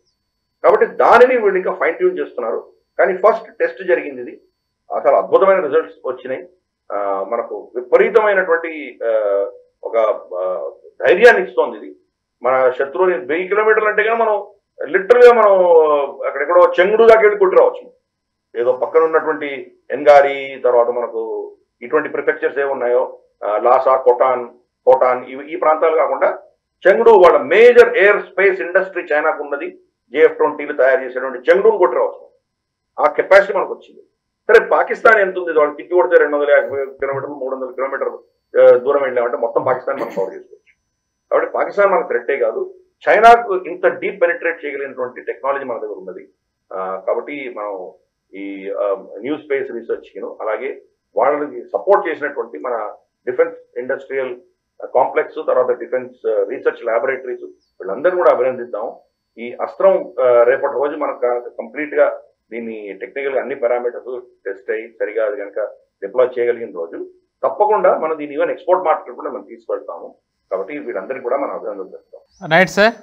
కాబట్టి దానిని వీళ్ళు ఇంకా ఫైన్ ట్యూన్ చేస్తున్నారు. కానీ ఫస్ట్ టెస్ట్ జరిగింది. ఇది అసలు అద్భుతమైన రిజల్ట్స్ వచ్చినాయి. మనకు విపరీతమైనటువంటి ఒక ధైర్యాన్ని ఇస్తోంది. ఇది మన శత్రువుని 1000 కిలోమీటర్లు అంటే కానీ మనం లిటరల్ గా మనం అక్కడెక్కడో చెంగుడు దాకా వెళ్ళి కొట్టి రావచ్చు. ఏదో పక్కన ఉన్నటువంటి ఎన్గారి, తర్వాత మనకు ఇటువంటి ప్రిఫెక్చర్స్ ఏమున్నాయో లాసా, కోటాన్ ఈ ప్రాంతాలు కాకుండా చెంగుడు, వాళ్ళ మేజర్ ఎయిర్ స్పేస్ ఇండస్ట్రీ చైనాకు ఉన్నది. JF-20లు తయారు చేసేటువంటి చెంగుడును కొట్టి రావచ్చు. ఆ కెపాసిటీ మనకు వచ్చింది. సరే, పాకిస్తాన్ ఎంత ఉంది? వాళ్ళు తిప్పి కొడితే 250 కిలోమీటర్లు 300 కిలోమీటర్లు దూరం వెళ్ళామంటే మొత్తం పాకిస్తాన్ మనం కవర్ చేసుకోవచ్చు. కాబట్టి పాకిస్తాన్ మనకు థ్రెట్టే కాదు, చైనాకు ఇంత డీప్ పెనిట్రేట్ చేయగలిగినటువంటి టెక్నాలజీ మన దగ్గర ఉన్నది. కాబట్టి మనం ఈ న్యూ స్పేస్ రీసెర్చ్ అలాగే వాళ్ళకి సపోర్ట్ చేసినటువంటి మన డిఫెన్స్ ఇండస్ట్రియల్ కాంప్లెక్స్, తర్వాత డిఫెన్స్ రీసెర్చ్ ల్యాబొరేటరీస్, వీళ్ళందరూ కూడా అభినందిద్దాం. ఈ అస్త్రం రేపటి రోజు మనకు కంప్లీట్ గా దీన్ని టెక్నికల్ గా అన్ని పారామీటర్స్ టెస్ట్ అయ్యి సరిగా అది కనుక డిప్లాయ్ చేయగలిగిన రోజు తప్పకుండా మనం దీన్ని ఈవెన్ ఎక్స్పోర్ట్ మార్కెట్ కూడా మనం తీసుకెళ్తాము. కాబట్టి వీళ్ళందరికీ కూడా మనం అభినందనలు చెప్తాం. Right sir.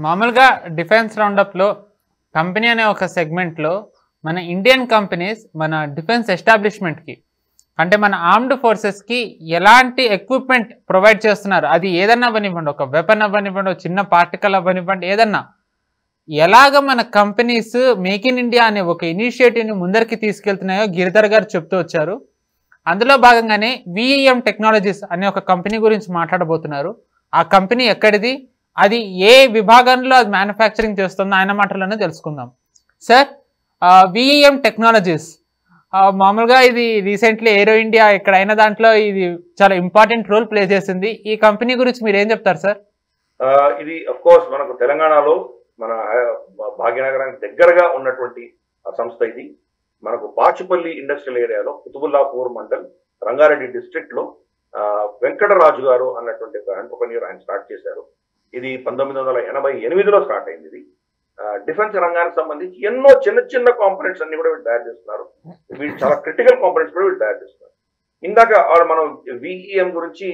మామూలుగా డిఫెన్స్ రౌండప్లో కంపెనీ అనే ఒక సెగ్మెంట్లో మన ఇండియన్ కంపెనీస్ మన డిఫెన్స్ ఎస్టాబ్లిష్మెంట్కి అంటే మన ఆర్మ్డ్ ఫోర్సెస్కి ఎలాంటి ఎక్విప్మెంట్ ప్రొవైడ్ చేస్తున్నారు, అది ఏదన్నా అవ్వనివ్వండి, ఒక వెపన్ అవ్వనివ్వండి, ఒక చిన్న పార్టికల్ అవ్వనివ్వండి, ఏదన్నా ఎలాగ మన కంపెనీస్ మేక్ ఇన్ ఇండియా అనే ఒక ఇనిషియేటివ్ని ముందరికి తీసుకెళ్తున్నాయో గిరిధర్ గారు చెప్తూ వచ్చారు. అందులో భాగంగానే విఈఎం టెక్నాలజీస్ అనే ఒక కంపెనీ గురించి మాట్లాడబోతున్నారు. ఆ కంపెనీ ఎక్కడిది, అది ఏ విభాగంలో అది మ్యానుఫ్యాక్చరింగ్ చేస్తుందో ఆయన మాటల్లోనే తెలుసుకుందాం. సార్, విఈఎం టెక్నాలజీస్ మామూలుగా ఇది రీసెంట్లీ ఏరో ఇండియా ఎక్కడైనా దాంట్లో ఇది చాలా ఇంపార్టెంట్ రోల్ ప్లే చేసింది. ఈ కంపెనీ గురించి మీరు ఏం చెప్తారు సార్? ఇది అఫ్ కోర్స్ మనకు తెలంగాణలో మన భాగ్యనగరానికి దగ్గరగా ఉన్నటువంటి సంస్థ. ఇది మనకు బాచుపల్లి ఇండస్ట్రియల్ ఏరియాలో కుతుబుల్లాపూర్ మండల్ రంగారెడ్డి డిస్ట్రిక్ట్ లో వెంకటరాజు గారు అన్నటువంటి ఒక ఎంటర్‌ప్రెన్యూర్ ఆయన స్టార్ట్ చేశారు. ఇది 1988లో స్టార్ట్ అయింది. ఇది డిఫెన్స్ రంగానికి సంబంధించి ఎన్నో చిన్న చిన్న కాంపోనెంట్స్ అన్ని కూడా వీళ్ళు తయారు చేస్తున్నారు. వీళ్ళు చాలా క్రిటికల్ కాంపోనెంట్స్ కూడా వీళ్ళు తయారు చేస్తున్నారు. ఇందాక మనం విఈఎం గురించి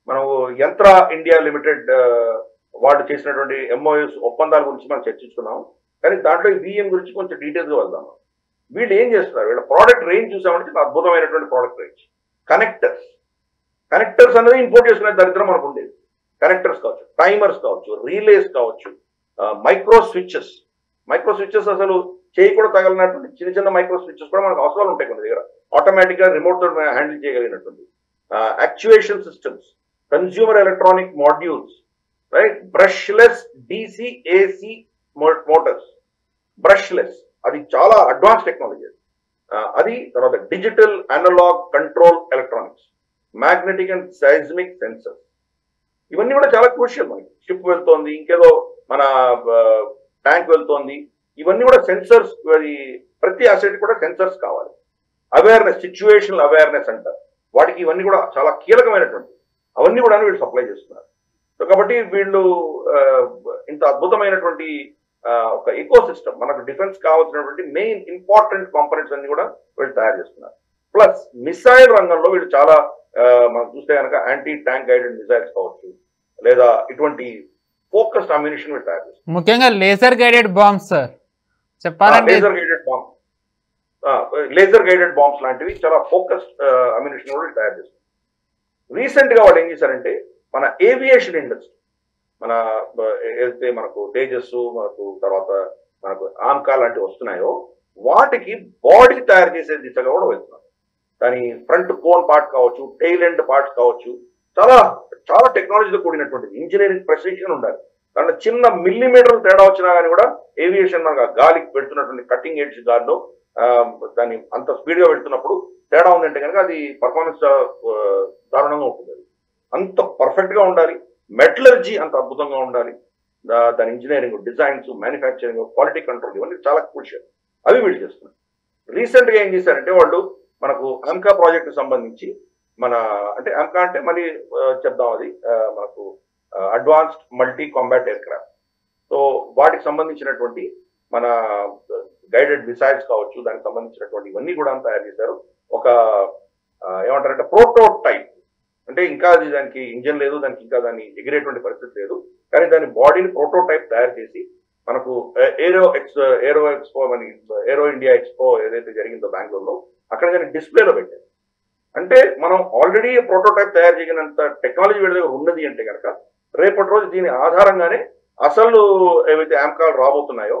మనం యంత్ర ఇండియా లిమిటెడ్ వాళ్ళు చేసినటువంటి ఎంఓఎస్ ఒప్పందాల గురించి మనం చర్చించుకున్నాం. కానీ దాంట్లో విఈఎం గురించి కొంచెం డీటెయిల్గా వెళ్దాం. వీళ్ళు ఏం చేస్తున్నారు, వీళ్ళ ప్రోడక్ట్ రేంజ్ చూసామంటే చాలా అద్భుతమైనటువంటి ప్రోడక్ట్ రేంజ్. కనెక్టర్స్ అనేది ఇంపోర్ట్ చేసుకునే దరిద్రం మనకు ఉండేది. కనెక్టర్స్ కావచ్చు, టైమర్స్ కావచ్చు, రీలేస్ కావచ్చు, మైక్రో స్విచ్చెస్ అసలు చేయి కూడా తగలినటువంటి చిన్న చిన్న మైక్రో స్విచ్చెస్ కూడా మనకు అవసరాలు ఉంటాయి కొన్ని దగ్గర, ఆటోమేటిక్ గా రిమోట్ తో హ్యాండిల్ చేయగలిగినటువంటి actuation systems, consumer electronic modules, right, brushless DC AC motors, brushless, అది చాలా అడ్వాన్స్ టెక్నాలజీ. అది తర్వాత digital analogue control electronics, magnetic and seismic sensors, ఇవన్నీ కూడా చాలా క్రూషియల్. మనకి షిప్ వెళ్తోంది, ఇంకేదో మన ట్యాంక్ వెళ్తోంది, ఇవన్నీ కూడా సెన్సర్స్. ప్రతి అసెట్ కూడా సెన్సర్స్ కావాలి. అవేర్నెస్, సిచ్యువేషనల్ అవేర్నెస్ అంటారు వాటికి. ఇవన్నీ కూడా చాలా కీలకమైనటువంటి అవన్నీ కూడా వీళ్ళు సప్లై చేస్తున్నారు. సో కాబట్టి వీళ్ళు ఇంత అద్భుతమైనటువంటి ఒక ఎకో సిస్టమ్, మనకు డిఫెన్స్ కావాల్సినటువంటి మెయిన్ ఇంపార్టెంట్ కాంపోనెంట్స్ అన్ని కూడా వీళ్ళు తయారు చేస్తున్నారు. ప్లస్ మిసైల్ రంగంలో వీళ్ళు చాలా మనం చూస్తే కనుక యాంటీ ట్యాంక్ గైడెడ్ మిసైల్స్ కావచ్చు, లేదా ఇటువంటి ఫోకస్డ్ అమ్యునిషన్ వీళ్ళు తయారు చేస్తారు. ముఖ్యంగా లేజర్ గైడెడ్ బాంబ్స్ సార్ చెప్పాలంటే, లేజర్ గైడెడ్ బాంబ్స్ లాంటివి చాలా ఫోకస్డ్ అమ్యునిషన్ కూడా తయారు చేస్తారు. రీసెంట్ గా వాళ్ళు ఏం చేశారంటే మన ఏవియేషన్ ఇండస్ట్రీ, మన ఏదైతే మనకు తేజస్, మనకు తర్వాత మనకు ఆమ్కా లాంటివి వస్తున్నాయో వాటికి బాడీ తయారు చేసే దిశగా కూడా వెళ్తున్నారు. దాని ఫ్రంట్ కోన్ పార్ట్ కావచ్చు, టెయిల్ ఎండ్ పార్ట్స్ కావచ్చు, చాలా చాలా టెక్నాలజీతో కూడినటువంటిది. ఇంజనీరింగ్ ప్రెసిషన్ ఉండాలి. దాంట్లో చిన్న మిల్లీమీటర్ తేడా వచ్చినా కానీ కూడా ఏవియేషన్ మనకు గాలికి పెడుతున్నటువంటి కటింగ్ ఎడ్జ్ గాల్లో దాన్ని అంత స్పీడ్ గా వెళ్తున్నప్పుడు తేడా ఉందంటే కనుక అది పర్ఫార్మెన్స్ దారుణంగా ఉంటుంది. అది అంత పర్ఫెక్ట్ గా ఉండాలి. మెటలర్జీ అంత అద్భుతంగా ఉండాలి. దాని engineering, designs, manufacturing, quality control, ఇవన్నీ చాలా క్రూషియల్. అవి వీళ్ళు చేస్తున్నారు. రీసెంట్ గా ఏం చేశారంటే వాళ్ళు మనకు ఆమ్కా ప్రాజెక్ట్ సంబంధించి అంటే ఆమ్కా అంటే మళ్ళీ చెప్దాం, అది మనకు advanced multi combat aircraft. So వాటికి సంబంధించినటువంటి మన గైడెడ్ మిసైల్స్ కావచ్చు, దానికి సంబంధించినటువంటి ఇవన్నీ కూడా తయారు చేశారు. ఒక ఏమంటారంటే ప్రోటోటైప్, అంటే ఇంకా అది దానికి ఇంజన్ లేదు, దానికి ఇంకా దాన్ని ఎగిరేటువంటి పరిస్థితి లేదు, కానీ దాని బాడీని ప్రోటోటైప్ తయారు చేసి మనకు ఏరో ఇండియా ఎక్స్పో ఏదైతే జరిగిందో బెంగళూరులో, అక్కడ దాన్ని డిస్ప్లేలో పెట్టారు. అంటే మనం ఆల్రెడీ ప్రోటోటైప్ తయారు చేయనంత టెక్నాలజీ వీళ్ళ దగ్గర ఉన్నది అంటే కనుక రేపటి రోజు దీని ఆధారంగానే అసలు ఏవైతే ఆమ్కాలు రాబోతున్నాయో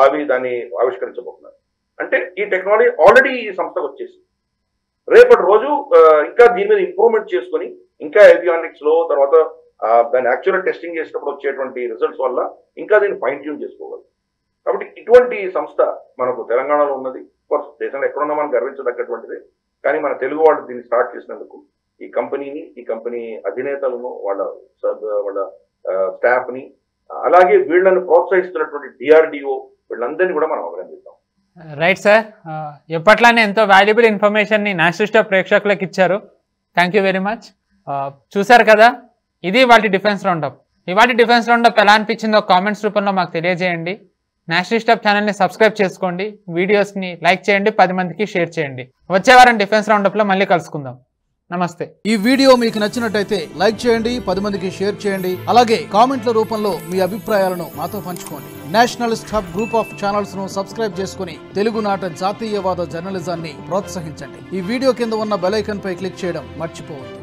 అవి దాన్ని ఆవిష్కరించబోతున్నారు. అంటే ఈ టెక్నాలజీ ఆల్రెడీ ఈ సంస్థకు వచ్చేసి రేపటి రోజు ఇంకా దీని మీద ఇంప్రూవ్మెంట్ చేసుకుని ఇంకా ఏవియానిక్స్ లో తర్వాత దాన్ని యాక్చువల్ టెస్టింగ్ చేసినప్పుడు వచ్చేటువంటి రిజల్ట్స్ వల్ల ఇంకా దీన్ని ఫైన్ ట్యూన్ చేసుకోవాలి. కాబట్టి ఇటువంటి సంస్థ మనకు తెలంగాణలో ఉన్నది. కోర్స్ దేశంలో ఎక్కడున్నా మనం గర్వించదగ్గటువంటిది. కానీ మన తెలుగు వాళ్ళు దీన్ని స్టార్ట్ చేసినందుకు ఈ కంపెనీని, ఈ కంపెనీ అధినేతలను, వాళ్ళ స్టాఫ్ ని, అలాగే వీళ్ళని ప్రోత్సహిస్తున్నటువంటి DRDO వీళ్ళందరినీ కూడా మనం అభినందిస్తాం. రైట్ సార్, ఎప్పట్లానే ఎంతో వాల్యుబుల్ ఇన్ఫర్మేషన్ని నేషనల్ స్టాప్ ప్రేక్షకులకు ఇచ్చారు. Thank you very much. చూసారు కదా, ఇది వాటి డిఫెన్స్ రౌండప్. ఇవాటి డిఫెన్స్ రౌండప్ ఎలా అనిపించిందో కామెంట్స్ రూపంలో మాకు తెలియజేయండి. నేషనల్ స్టాప్ ఛానల్ని సబ్స్క్రైబ్ చేసుకోండి, వీడియోస్ని లైక్ చేయండి, 10 మందికి షేర్ చేయండి. వచ్చే వారం డిఫెన్స్ రౌండప్లో మళ్ళీ కలుసుకుందాం. నమస్తే. ఈ వీడియో మీకు నచ్చినట్టయితే లైక్ చేయండి, 10 మందికి షేర్ చేయండి. అలాగే కామెంట్ల రూపంలో మీ అభిప్రాయాలను మాతో పంచుకోండి. Nationalist hub group of channels ను సబ్స్క్రైబ్ చేసుకుని తెలుగునాట జాతీయవాద జర్నలిజాన్ని ప్రోత్సహించండి. ఈ వీడియో కింద ఉన్న బెల్ ఐకాన్ పై క్లిక్ చేయడం మర్చిపోవద్దు.